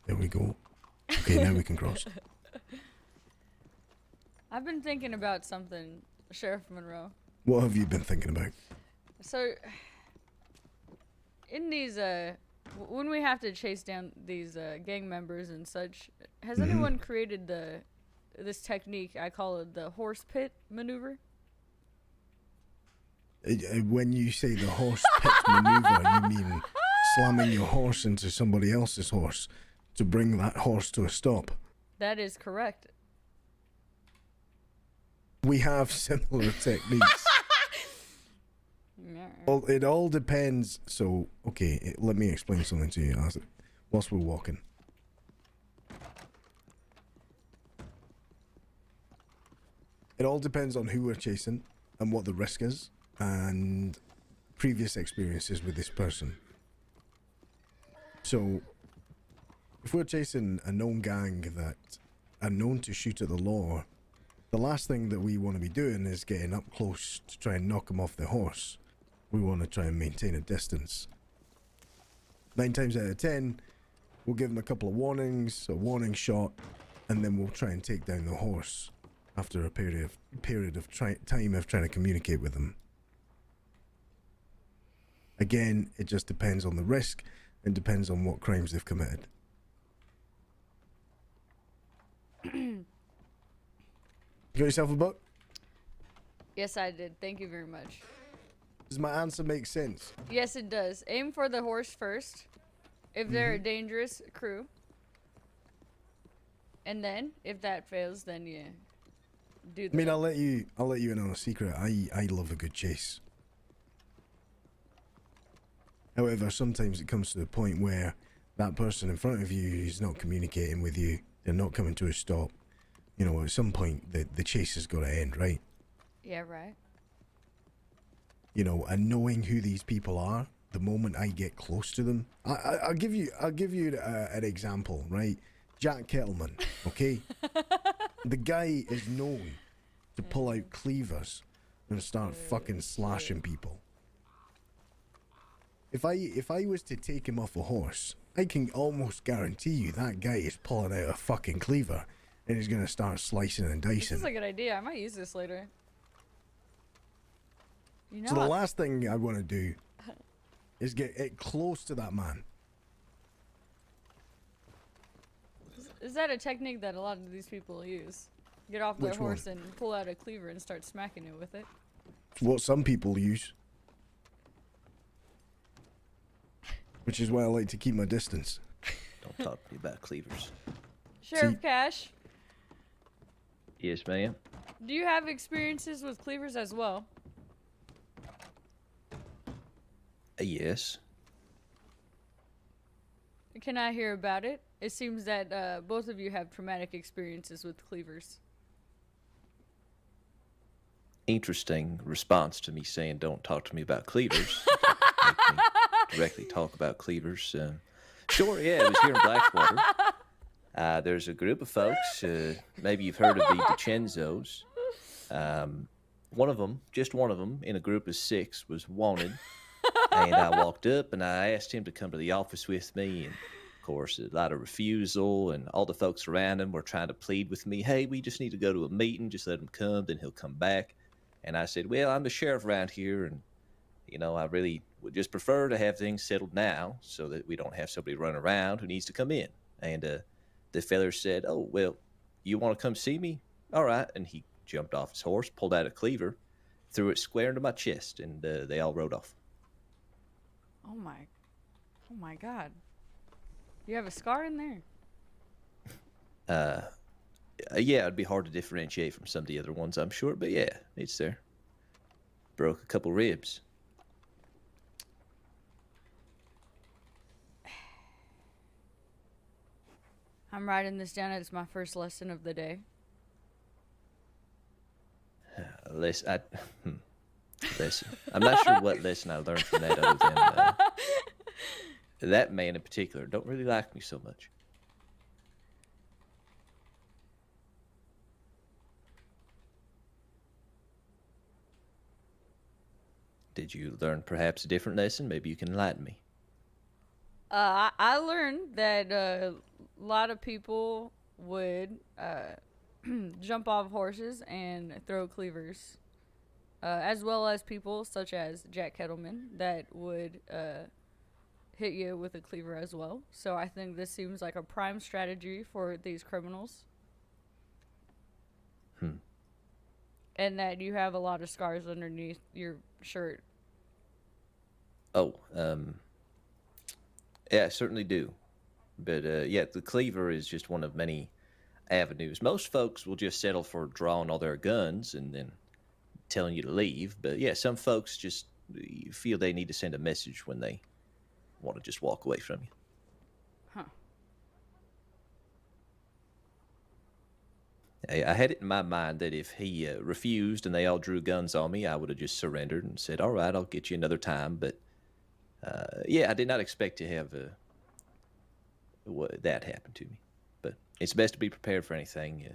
There we go. Okay, now we can cross. I've been thinking about something, Sheriff Monroe. What have you been thinking about? So, in these, when we have to chase down these gang members and such, has anyone created this technique? I call it the horse pit maneuver. When you say the horse pit maneuver, you mean slamming your horse into somebody else's horse to bring that horse to a stop. That is correct. We have similar techniques. Well, it all depends. So, okay, let me explain something to you whilst we're walking. It all depends on who we're chasing and what the risk is and previous experiences with this person. So, if we're chasing a known gang that are known to shoot at the law, the last thing that we want to be doing is getting up close to try and knock them off the horse. We want to try and maintain a distance. 9 times out of 10, we'll give them a couple of warnings, a warning shot, and then we'll try and take down the horse after a period of time of trying to communicate with them. Again, it just depends on the risk and depends on what crimes they've committed. You got yourself a book? Yes, I did. Thank you very much. Does my answer make sense? Yes, it does. Aim for the horse first, if they're a dangerous crew. And then, if that fails, then you do the... I mean, I'll let you in on a secret. I love a good chase. However, sometimes it comes to the point where that person in front of you is not communicating with you. They're not coming to a stop. You know, at some point, the chase has got to end, right? Yeah, right. You know, and knowing who these people are, the moment I get close to them, I'll give you an example, right? Jack Kettleman, okay? The guy is known to pull out cleavers and start fucking slashing people. If I was to take him off a horse, I can almost guarantee you that guy is pulling out a fucking cleaver and he's gonna start slicing and This dicing. is a good idea. I might use this later. You know So the what? last thing I want to do is get it close to that man. Is that a technique that a lot of these people use? Get off their Which one? horse and pull out a cleaver and start smacking it with it. It's what some people use. Which is why I like to keep my distance. Don't talk to me about cleavers. Sheriff Cash, Yes, ma'am. do you have experiences with cleavers as well? Yes. Can I hear about it? It seems that both of you have traumatic experiences with cleavers. Interesting response to me saying don't talk to me about cleavers. Make me directly talk about cleavers. Sure, yeah, it was here in Blackwater. There's a group of folks, maybe you've heard of the DiCenzos. one of them, just one of them, in a group of 6 was wanted. And I walked up and I asked him to come to the office with me. And of course, a lot of refusal, and all the folks around him were trying to plead with me. Hey, we just need to go to a meeting. Just let him come, then he'll come back. And I said, well, I'm the sheriff around here, and I really would just prefer to have things settled now so that we don't have somebody run around who needs to come in. And the feller said, oh, well, you want to come see me? All right. And he jumped off his horse, pulled out a cleaver, threw it square into my chest, and they all rode off. Oh my God. You have a scar in there? Yeah, it'd be hard to differentiate from some of the other ones, I'm sure, but yeah, it's there. Broke a couple ribs. I'm writing this down as my first lesson of the day. Lesson. I'm not sure what lesson I learned from that other than that man in particular don't really like me so much. Did you learn perhaps a different lesson? Maybe you can enlighten me. I learned that a lot of people would jump off horses and throw cleavers, as well as people such as Jack Kettleman that would hit you with a cleaver as well. So I think this seems like a prime strategy for these criminals. And that you have a lot of scars underneath your shirt. Oh, yeah, I certainly do. But yeah, the cleaver is just one of many avenues. Most folks will just settle for drawing all their guns and then telling you to leave. But yeah, some folks just feel they need to send a message when they want to just walk away from you. Huh. I had it in my mind that if he refused and they all drew guns on me, I would have just surrendered and said, all right, I'll get you another time. But yeah, I did not expect to have that happen to me. But it's best to be prepared for anything.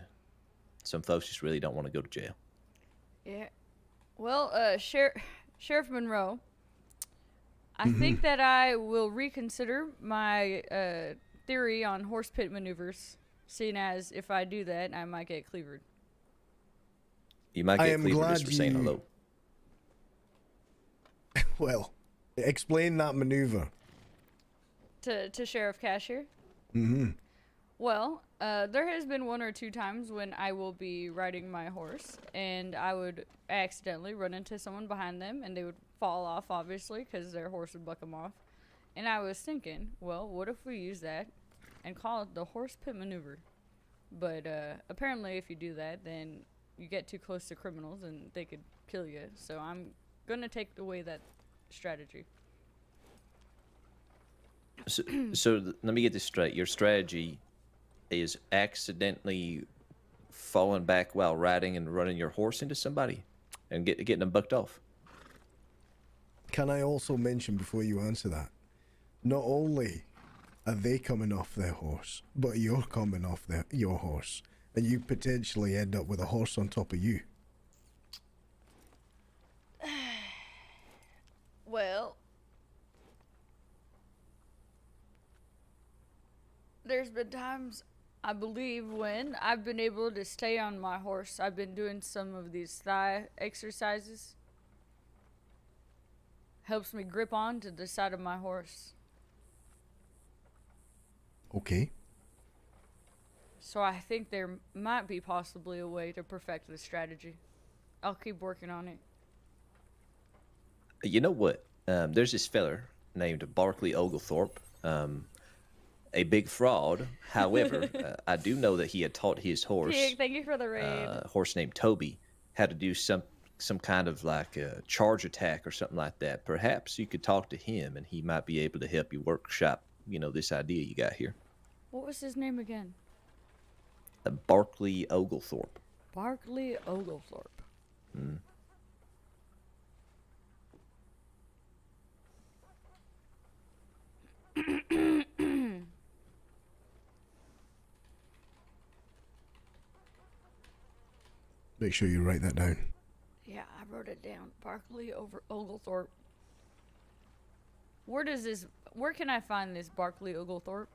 Some folks just really don't want to go to jail. Yeah. Well, Sheriff Monroe, I think that I will reconsider my theory on horse pit maneuvers, seeing as if I do that, I might get cleavered. You might get cleavered just for saying hello. Well, explain that maneuver. To Sheriff Cashier? Well, there has been 1 or 2 times when I will be riding my horse and I would accidentally run into someone behind them and they would fall off, obviously, because their horse would buck them off. And I was thinking, well, what if we use that and call it the horse pit maneuver? But apparently if you do that, then you get too close to criminals and they could kill you. So I'm going to take away that strategy. So let me get this straight. Your strategy is accidentally falling back while riding and running your horse into somebody and getting them bucked off. Can I also mention before you answer that, not only are they coming off their horse, but you're coming off your horse, and you potentially end up with a horse on top of you. Well, there's been times, I believe, when I've been able to stay on my horse. I've been doing some of these thigh exercises. Helps me grip on to the side of my horse. Okay. So I think there might be possibly a way to perfect this strategy. I'll keep working on it. You know what? There's this feller named Barkley Oglethorpe. A big fraud. However, I do know that he had taught his horse. Pig, thank you for the raid. A horse named Toby how to do some kind of like a charge attack or something like that. Perhaps you could talk to him and he might be able to help you workshop, this idea you got here. What was his name again? Barkley Oglethorpe. Barkley Oglethorpe. Make sure you write that down. Yeah, I wrote it down. Barkley over Oglethorpe. Where can I find this Barkley Oglethorpe?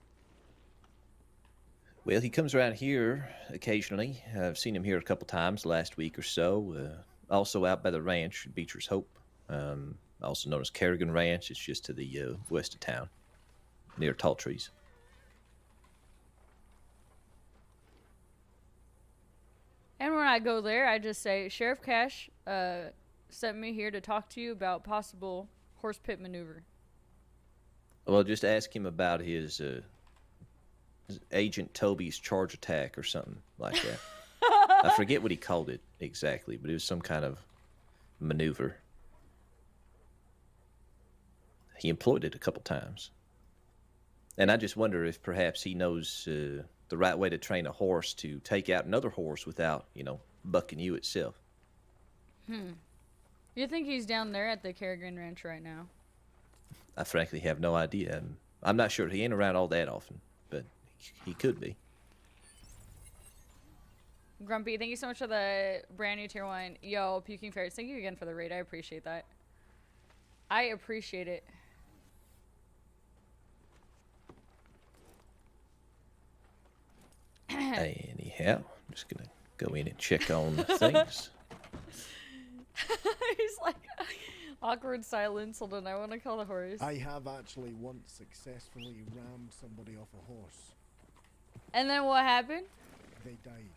Well, he comes around here occasionally. I've seen him here a couple times last week or so. Also out by the ranch, Beecher's Hope, also known as Kerrigan Ranch. It's just to the west of town, near Tall Trees. And when I go there, I just say, Sheriff Cash sent me here to talk to you about possible horse pit maneuver. Well, just ask him about his Agent Toby's charge attack or something like that. I forget what he called it exactly, but it was some kind of maneuver. He employed it a couple times. And I just wonder if perhaps he knows the right way to train a horse to take out another horse without, bucking you itself. You think he's down there at the Kerrigan Ranch right now? I frankly have no idea. I'm not sure. He ain't around all that often, but he could be. Grumpy, thank you so much for the brand new tier 1. Yo, Puking Ferrets, thank you again for the raid. I appreciate that. I appreciate it. Anyhow, I'm just going to go in and check on things. He's like, awkward silence. Hold on, I want to call the horse. I have actually once successfully rammed somebody off a horse. And then what happened? They died.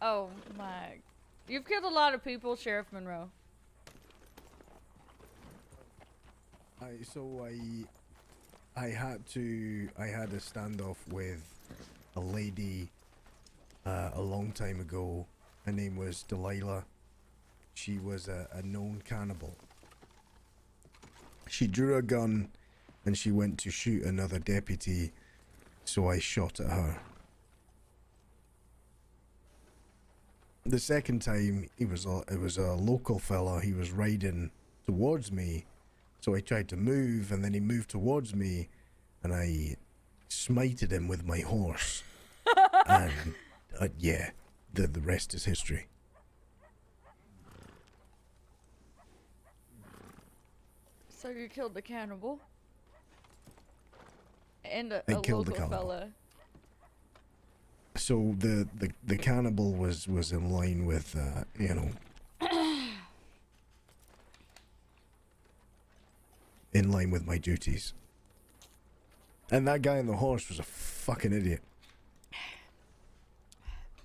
Oh my. You've killed a lot of people, Sheriff Monroe. I had a standoff with a lady a long time ago. Her name was Delilah. She was a known cannibal. She drew a gun and she went to shoot another deputy, so I shot at her. The second time, it was a local fella. He was riding towards me, so I tried to move, and then he moved towards me, and I smited him with my horse. And yeah, the rest is history. So you killed the cannibal? And a killed the local cannibal. fella. So the cannibal was in line with in line with my duties. And that guy on the horse was a fucking idiot.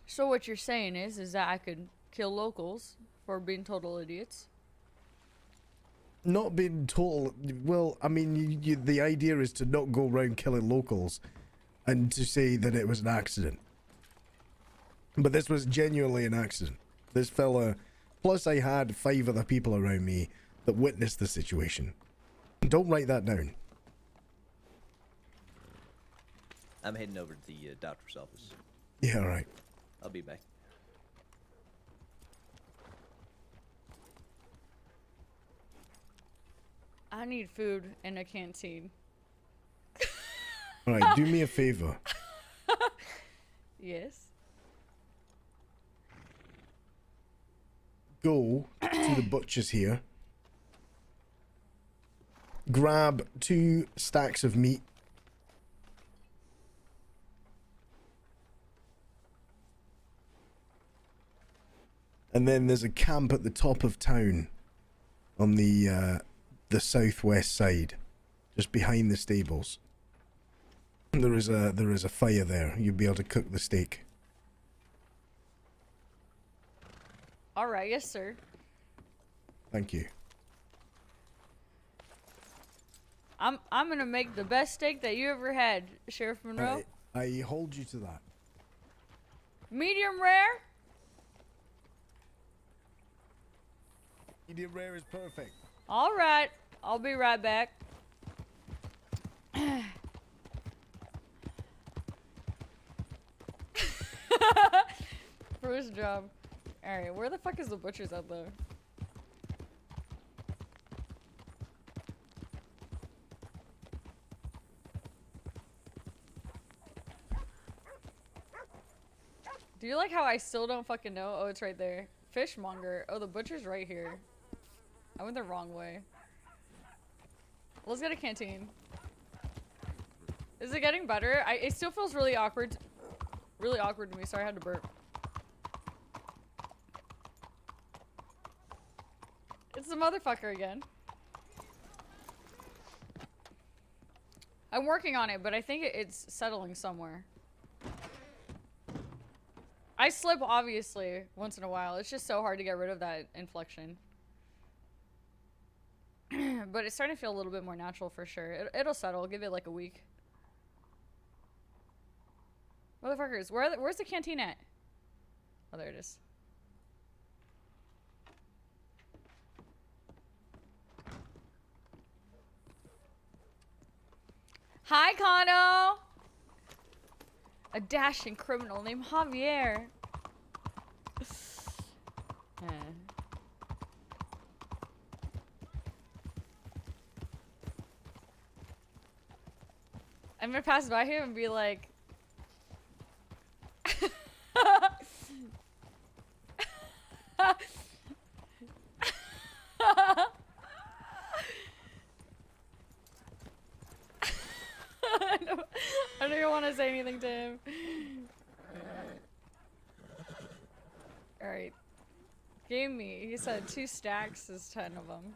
So what you're saying is that I could kill locals for being total idiots? Not being total. Well, I mean, the idea is to not go around killing locals, and to say that it was an accident. But this was genuinely an accident. This fella, plus I had 5 other people around me that witnessed the situation. Don't write that down. I'm heading over to the doctor's office. Yeah, all right. I'll be back. I need food in a canteen. All right, do me a favor. Yes. Go to the butcher's here. Grab 2 stacks of meat. And then there's a camp at the top of town on the southwest side, just behind the stables. There is a fire there. You'll be able to cook the steak. All right, yes, sir. Thank you. I'm gonna make the best steak that you ever had, Sheriff Monroe. I hold you to that. Medium rare. Medium rare is perfect. All right, I'll be right back. First job. All right, where the fuck is the butcher's at though? Do you like how I still don't fucking know? Oh, it's right there. Fishmonger. Oh, the butcher's right here. I went the wrong way. Let's get a canteen. Is it getting better? It still feels really awkward. Really awkward to me. Sorry, I had to burp. It's the motherfucker again. I'm working on it, but I think it's settling somewhere. I slip, obviously, once in a while. It's just so hard to get rid of that inflection. But it's starting to feel a little bit more natural for sure. It'll settle. Give it like a week. Motherfuckers, where's the canteen at? Oh, there it is. Hi, Kano! A dashing criminal named Javier. I'm gonna pass by him and be like... I don't even want to say anything to him. Alright. Gave me. He said 2 stacks is 10 of them.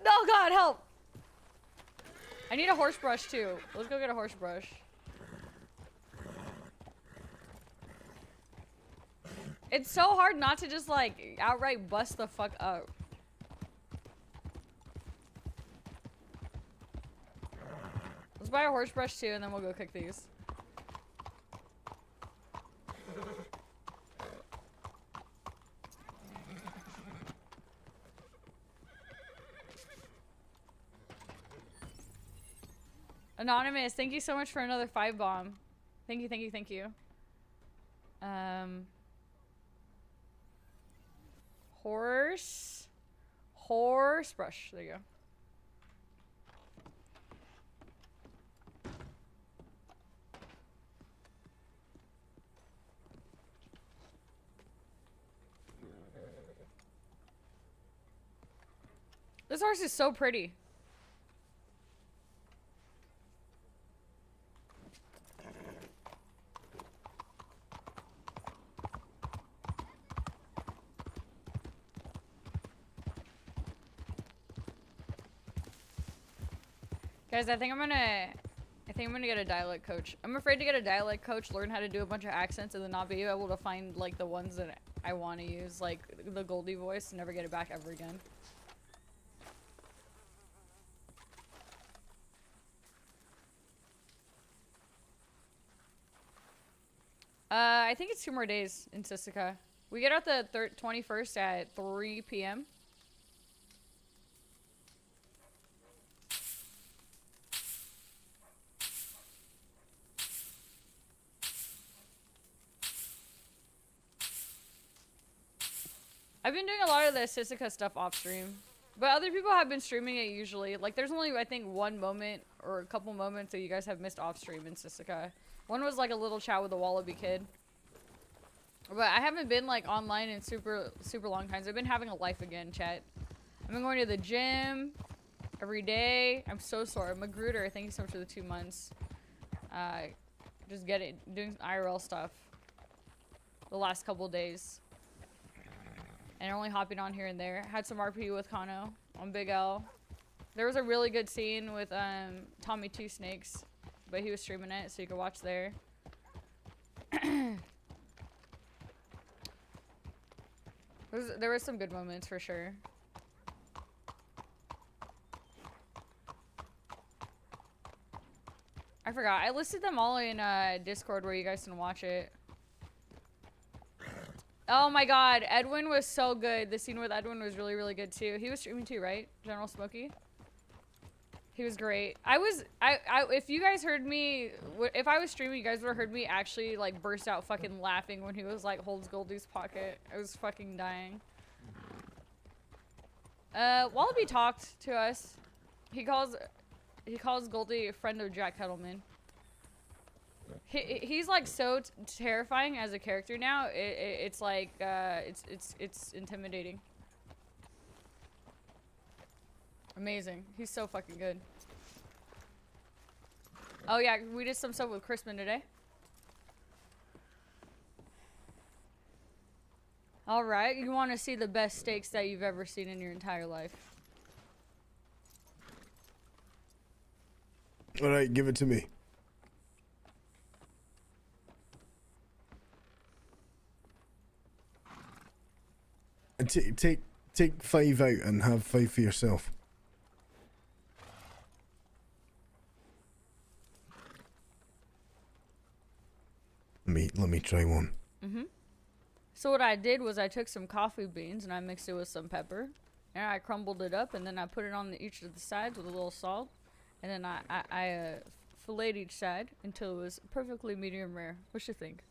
No, God, help! I need a horse brush too. Let's go get a horse brush. It's so hard not to just like outright bust the fuck up. Let's buy a horse brush too, and then we'll go cook these. Anonymous, thank you so much for another 5 bomb. Thank you, thank you, thank you. Horse brush. There you go. This horse is so pretty. Guys, I think I'm gonna get a dialect coach. I'm afraid to get a dialect coach, learn how to do a bunch of accents, and then not be able to find like the ones that I want to use, like the Goldie voice, and never get it back ever again. I think it's 2 more days in Sisika. We get out the 21st at 3 p.m. I've been doing a lot of the Sisika stuff off stream, but other people have been streaming it usually. Like, there's only, I think, one moment or a couple moments that you guys have missed off stream in Sisika. One was like a little chat with a Wallaby kid. But I haven't been like online in super long times. I've been having a life again, chat. I've been going to the gym every day. I'm so sore. Magruder, thank you so much for the 2 months. Just doing IRL stuff the last couple days. And only hopping on here and there. Had some RP with Kano on Big L. There was a really good scene with Tommy Two Snakes, but he was streaming it, so you can watch there. There was some good moments for sure. I forgot. I listed them all in Discord where you guys can watch it. Oh my god, Edwin was so good. The scene with Edwin was really, really good too. He was streaming too, right? General Smokey? He was great. If you guys heard me, if I was streaming, you guys would have heard me actually like burst out fucking laughing when he was like holds Goldie's pocket. I was fucking dying. Wallaby talked to us. He calls Goldie a friend of Jack Kettleman. He's like so terrifying as a character now. It's like it's intimidating. Amazing. He's so fucking good. Oh yeah, we did some stuff with Crispin today. All right, you want to see the best steaks that you've ever seen in your entire life? All right, give it to me. And take 5 out and have 5 for yourself. Let me try one. So what I did was I took some coffee beans and I mixed it with some pepper, and I crumbled it up, and then I put it on each of the sides with a little salt, and then I filleted each side until it was perfectly medium rare. What you think?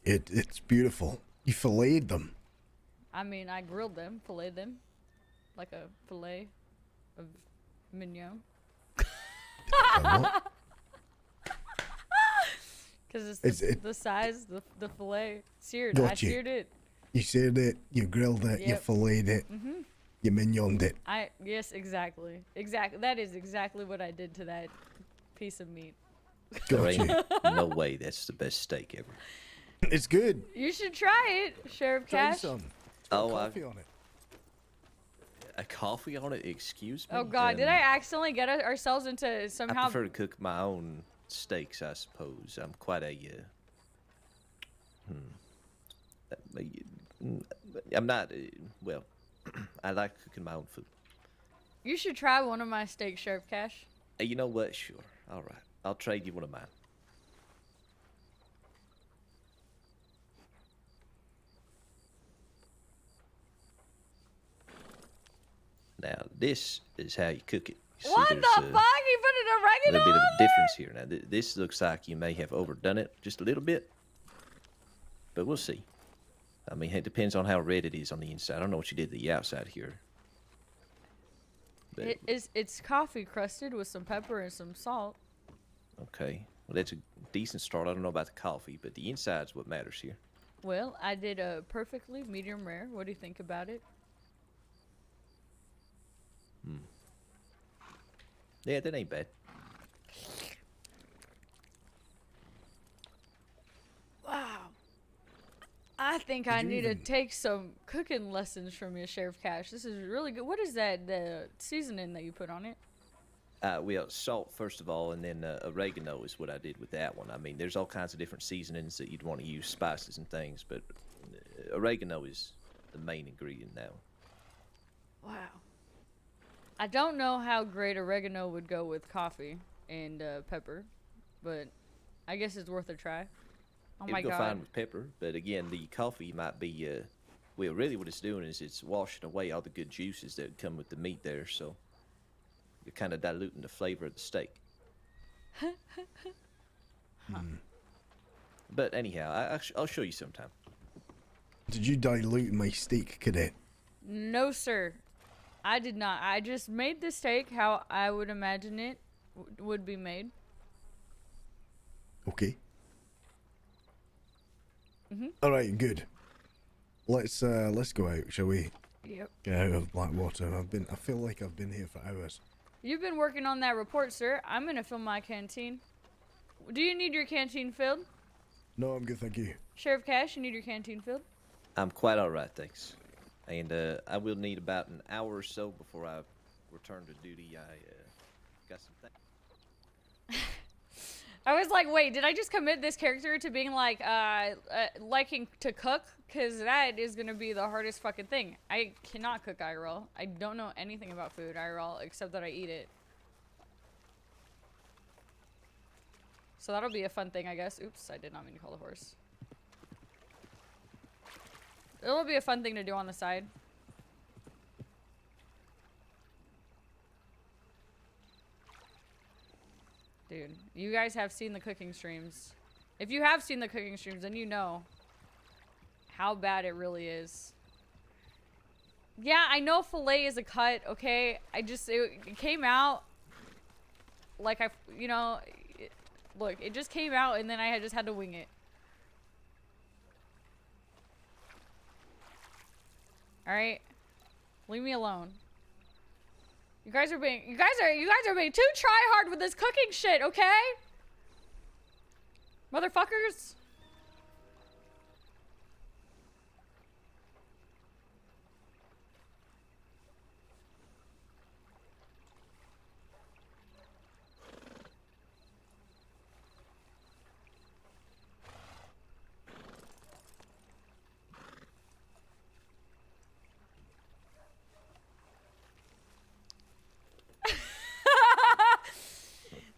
It's beautiful. You filleted them. I mean, I grilled them, filleted them, like a fillet of mignon. Because it's the size, the fillet. Seared. I seared it. You seared it, you grilled it, you filleted it, you mignoned it. Yes, exactly. Exactly. That is exactly what I did to that piece of meat. There ain't no way that's the best steak ever. It's good. You should try it, Sheriff Cash. Try some. Coffee on it. A coffee on it? Excuse me? Oh God, did I accidentally get ourselves into somehow? I prefer to cook my own steaks, I suppose. I'm quite a I'm not well. I like cooking my own food. You should try one of my steaks, Sheriff Cash. You know what? Sure. All right. I'll trade you one of mine. Now, this is how you cook it. You What see, the fuck? You put an oregano a little bit of on a difference here. Now, this looks like you may have overdone it just a little bit, but we'll see. I mean, it depends on how red it is on the inside. I don't know what you did to the outside here. But, It's coffee crusted with some pepper and some salt. okay. Well, that's a decent start. I don't know about the coffee, but the inside's what matters here. Well, I did a perfectly medium rare. What do you think about it? Yeah, that ain't bad. Wow. I think I need to take some cooking lessons from you, Sheriff Cash. This is really good. What is that, the seasoning that you put on it? Well, salt first of all, and then oregano is what I did with that one. I mean, there's all kinds of different seasonings that you'd want to use, spices and things, but oregano is the main ingredient now. Wow. I don't know how great oregano would go with coffee and pepper, but I guess it's worth a try. Oh my It'd go God. fine with pepper, but again, the coffee might be, well, really what it's doing is it's washing away all the good juices that come with the meat there, so you're kind of diluting the flavor of the steak. But anyhow, I'll show you sometime. Did you dilute my steak, Cadet? No, sir. I did not. I just made the steak how I would imagine it would be made. Okay. All right, good. Let's go out, shall we? Yep. Get out of Blackwater. I feel like I've been here for hours. You've been working on that report, sir. I'm gonna fill my canteen. Do you need your canteen filled? No, I'm good, thank you. Sheriff Cash, you need your canteen filled? I'm quite all right, thanks. And I will need about an hour or so before I return to duty. I got some things. I was like, wait, did I just commit this character to being like, liking to cook? Because that is going to be the hardest fucking thing. I cannot cook IRL. I don't know anything about food IRL except that I eat it. So that'll be a fun thing, I guess. Oops, I did not mean to call the horse. It'll be a fun thing to do on the side. Dude, you guys have seen the cooking streams. If you have seen the cooking streams, then you know how bad it really is. Yeah, I know filet is a cut, okay? It came out like Look, it just came out and then I just had to wing it. Alright? Leave me alone. You guys are being too try hard with this cooking shit, okay? Motherfuckers.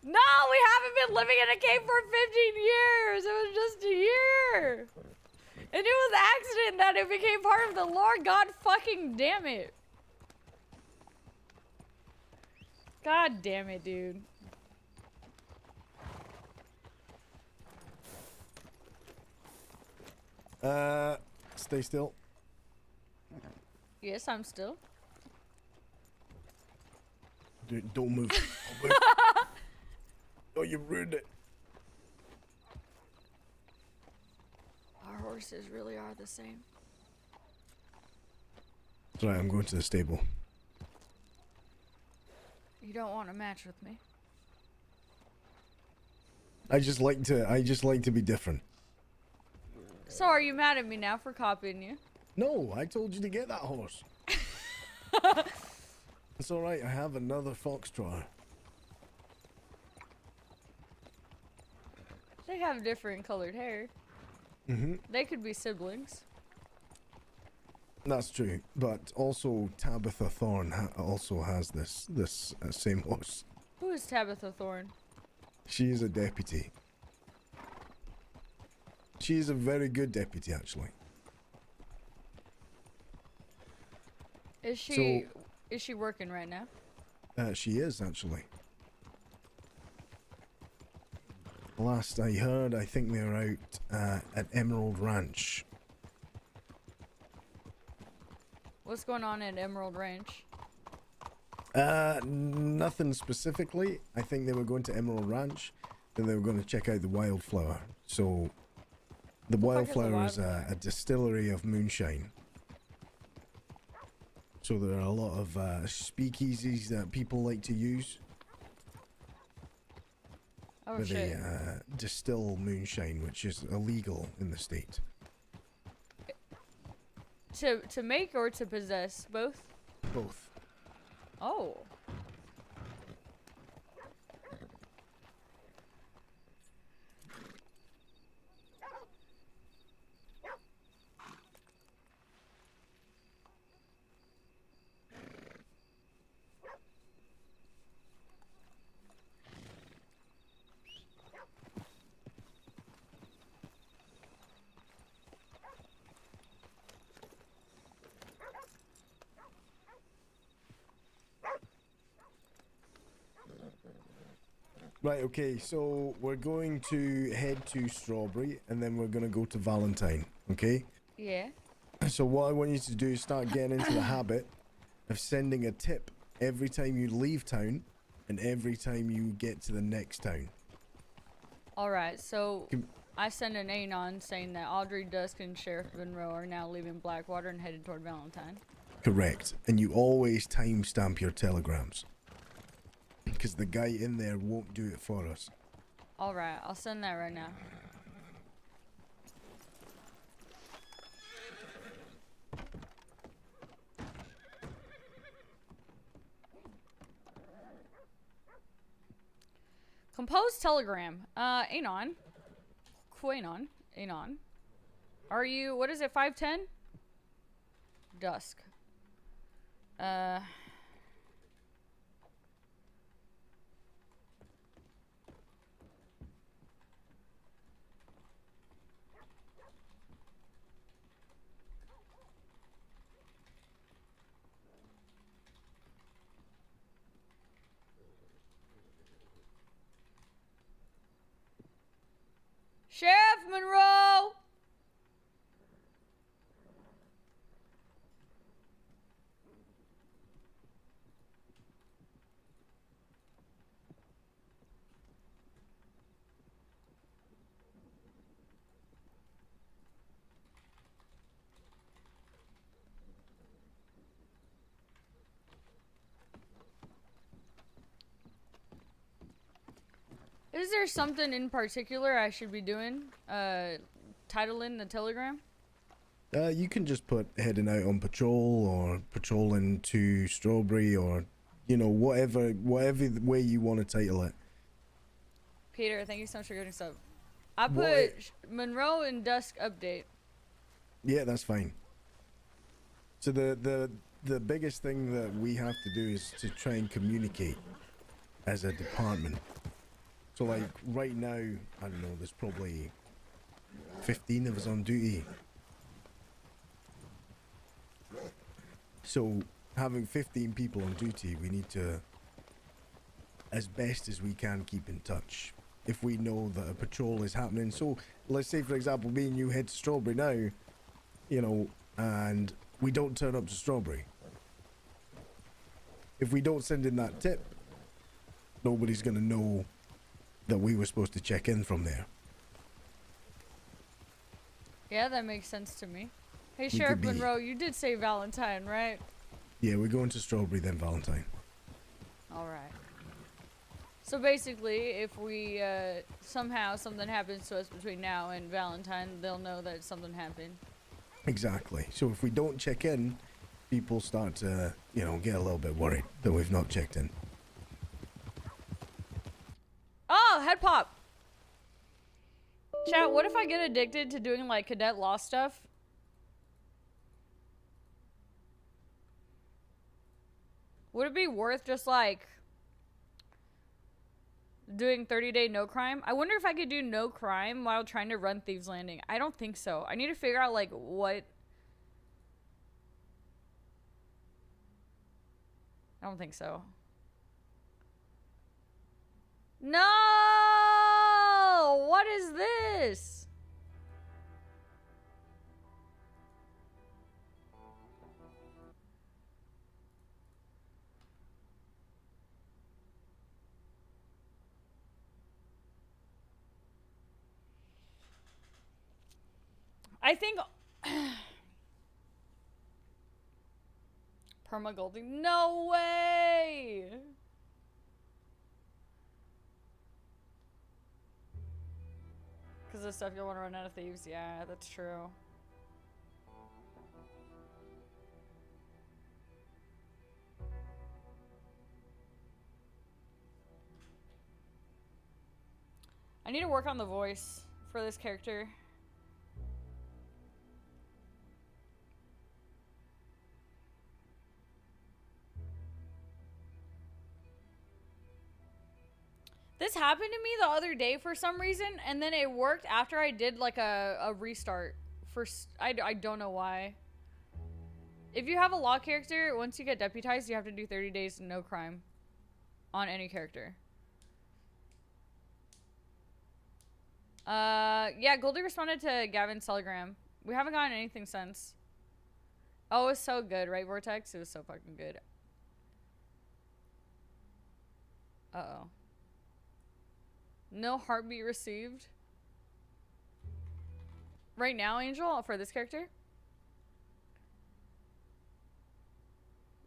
No, we haven't been living in a cave for 15 years. It was just a year. And it was an accident that it became part of the lore. God fucking damn it. God damn it, dude. Stay still. Yes, I'm still. Dude, don't move. Oh, you ruined it. Our horses really are the same. That's right, I'm going to the stable. You don't want to match with me. I just like to be different. So are you mad at me now for copying you? No, I told you to get that horse. It's alright, I have another foxtrot. They have different colored hair. Mm-hmm. They could be siblings. That's true, but also Tabitha Thorne also has this same horse. Who is Tabitha Thorne? She is a deputy. She is a very good deputy, actually. Is she working right now? She is, actually. Last I heard, I think they're out at Emerald Ranch. What's going on at Emerald Ranch? Nothing specifically. I think they were going to Emerald Ranch, then they were going to check out the Wildflower. So, the Wildflower is a distillery of moonshine. So there are a lot of speakeasies that people like to use. Oh, where shit. they distill moonshine, which is illegal in the state. To make or to possess? Both? Both. Oh. Right, okay, so we're going to head to Strawberry, and then we're going to go to Valentine, okay? Yeah. So what I want you to do is start getting into the habit of sending a tip every time you leave town, and every time you get to the next town. Alright, so I send an Anon saying that Audrey Dusk and Sheriff Monroe are now leaving Blackwater and headed toward Valentine. Correct. And you always timestamp your telegrams. Because the guy in there won't do it for us. Alright, I'll send that right now. Compose telegram. Anon. Quanon. Anon. Are you, what is it, 5'10"? Dusk. Sheriff Monroe! is there something in particular I should be doing? Titling the telegram? You can just put heading out on patrol or patrolling to Strawberry or, you know, whatever way you want to title it. Peter, thank you so much for getting sub. I put What? Monroe and Dusk update. Yeah, that's fine. So the biggest thing that we have to do is to try and communicate as a department. So like right now, I don't know, there's probably 15 of us on duty. So having 15 people on duty, we need to, as best as we can, keep in touch. If we know that a patrol is happening. So let's say, for example, me and you head to Strawberry now, you know, and we don't turn up to Strawberry. If we don't send in that tip, nobody's going to know that we were supposed to check in from there. Yeah, that makes sense to me. Hey, We Sheriff could be- Monroe, you did say Valentine, right? Yeah, we're going to Strawberry then Valentine. Alright. So basically, if we, somehow something happens to us between now and Valentine, they'll know that something happened. Exactly. So if we don't check in, people start to, you know, get a little bit worried that we've not checked in. Oh, head pop! Chat, what if I get addicted to doing, like, Cadet Law stuff? Would it be worth just, like, doing 30-day no crime? I wonder if I could do no crime while trying to run Thieves Landing. I don't think so. I need to figure out, like, what... I don't think so. No! What is this? I think Perma Goldie. No way. Because of stuff you'll want to run out of thieves. Yeah, that's true. I need to work on the voice for this character. This happened to me the other day for some reason, and then it worked after I did like a restart. I don't know why. If you have a law character, once you get deputized, you have to do 30 days no crime on any character. Yeah, Goldie responded to Gavin's telegram. We haven't gotten anything since. Oh, it was so good, right, Vortex? It was so fucking good. Uh-oh. No heartbeat received. Right now, Angel, for this character?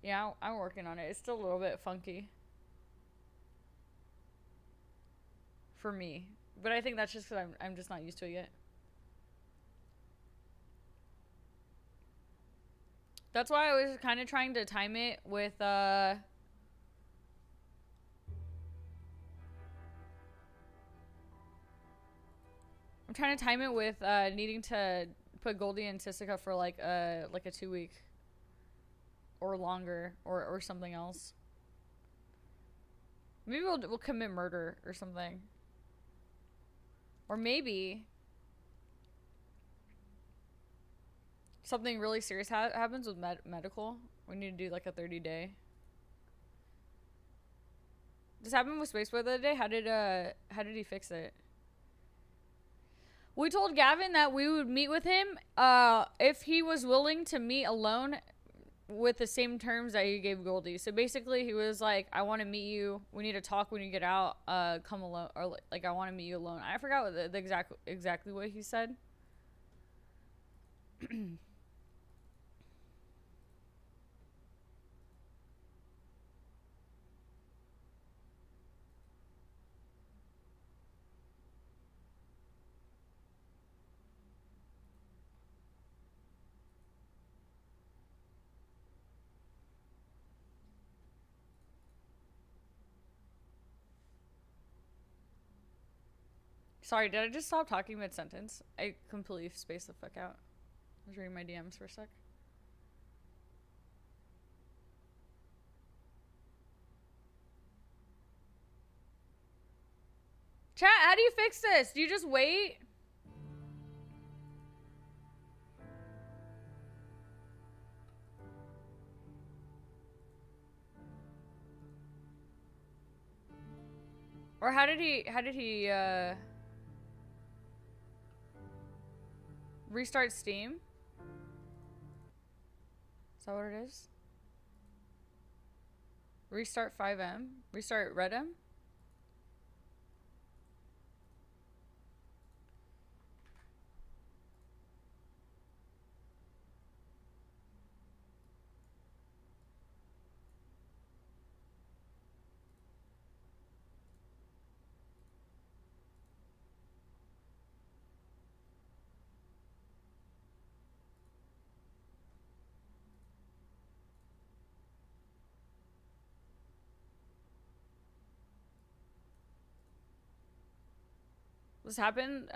Yeah, I'm working on it. It's still a little bit funky. For me. But I think that's just because I'm just not used to it yet. That's why I was kind of trying to time it with, I'm trying to time it with needing to put Goldie and Tessica for like a 2-week or longer or something else. Maybe we'll commit murder or something. Or maybe something really serious happens with medical. We need to do like a 30-day. This happened with Spaceboy the other day. How did he fix it? We told Gavin that we would meet with him if he was willing to meet alone with the same terms that he gave Goldie. So basically he was like, I want to meet you. We need to talk when you get out. Come alone. Or like, I want to meet you alone. I forgot what the exactly what he said. Sorry, did I just stop talking mid-sentence? I completely spaced the fuck out. I was reading my DMs for a sec. Chat, how do you fix this? Do you just wait? Or how did he restart Steam? Is that what it is? Restart 5M? Restart RedM? This happened,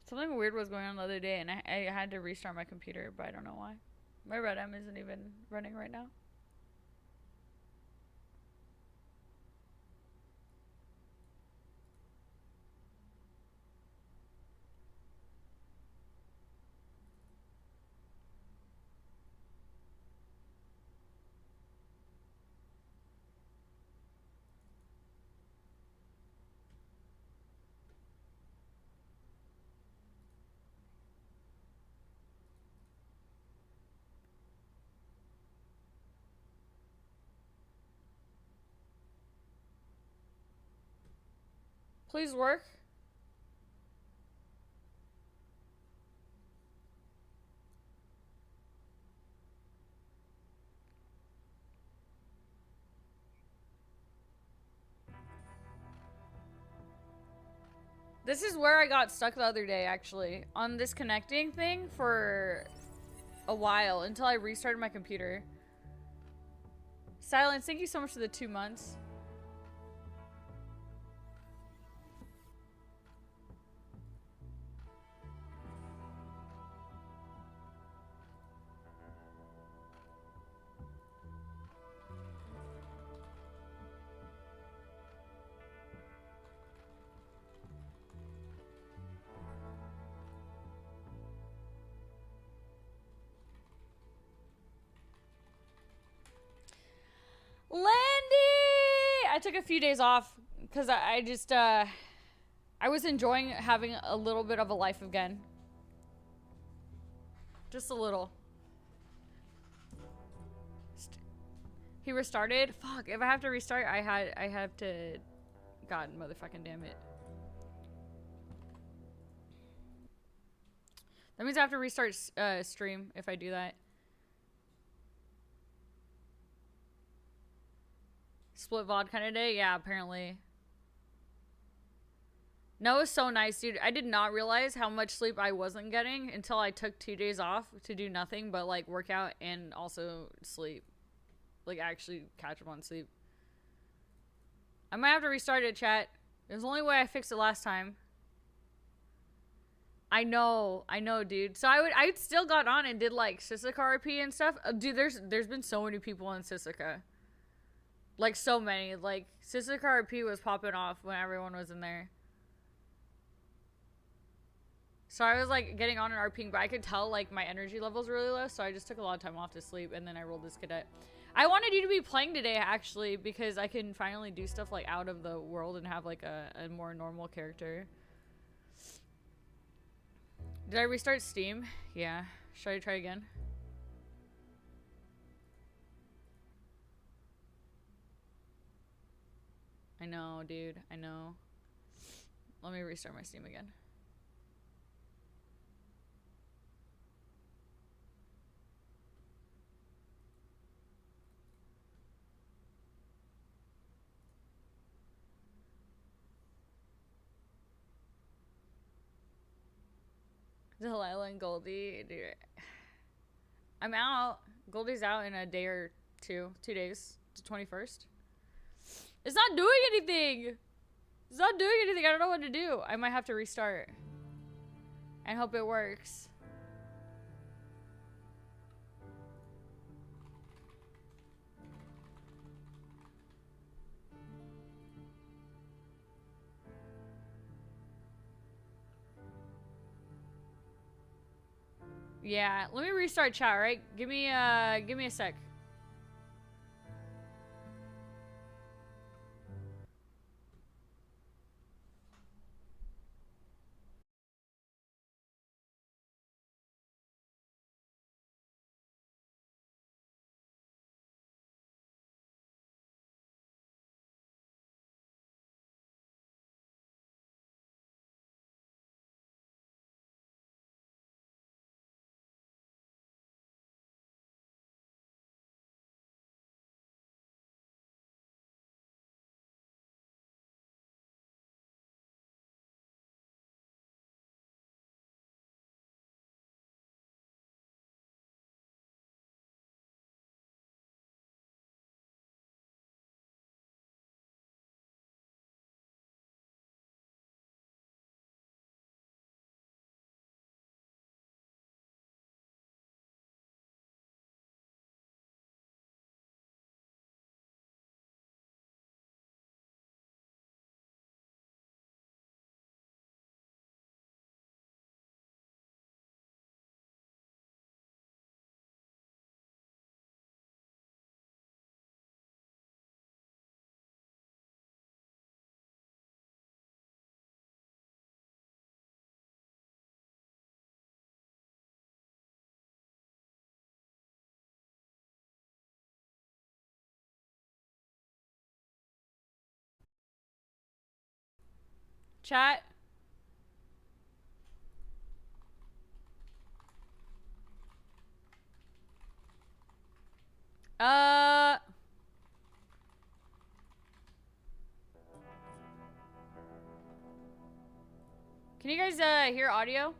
something weird was going on the other day and I had to restart my computer, but I don't know why. My RedM isn't even running right now. Please work. This is where I got stuck the other day, actually. On this connecting thing for a while until I restarted my computer. Silence, thank you so much for the 2 months. Landy! I took a few days off because I just, I was enjoying having a little bit of a life again. Just a little. He restarted? Fuck, if I have to restart, I have to... God, motherfucking damn it. That means I have to restart stream if I do that. Split VOD kind of day? Yeah, apparently. No, it was so nice, dude. I did not realize how much sleep I wasn't getting until I took 2 days off to do nothing but, like, work out and also sleep. Like, actually catch up on sleep. I might have to restart it, chat. It was the only way I fixed it last time. I know, dude. So I still got on and did, like, Sisika RP and stuff. Dude, there's been so many people in Sisika. Like, so many. Like, Sisika RP was popping off when everyone was in there. So I was, like, getting on and RPing, but I could tell, like, my energy levels were really low, so I just took a lot of time off to sleep, and then I rolled this cadet. I wanted you to be playing today, actually, because I can finally do stuff, like, out of the world and have, like, a more normal character. Did I restart Steam? Yeah. Should I try again? I know, dude. I know. Let me restart my Steam again. Delilah and Goldie, dude. I'm out. Goldie's out in a day or two. 2 days. To 21st. It's not doing anything. It's not doing anything. I don't know what to do. I might have to restart. And hope it works. Yeah, let me restart chat, right? Give me a sec. Chat. Can you guys hear audio?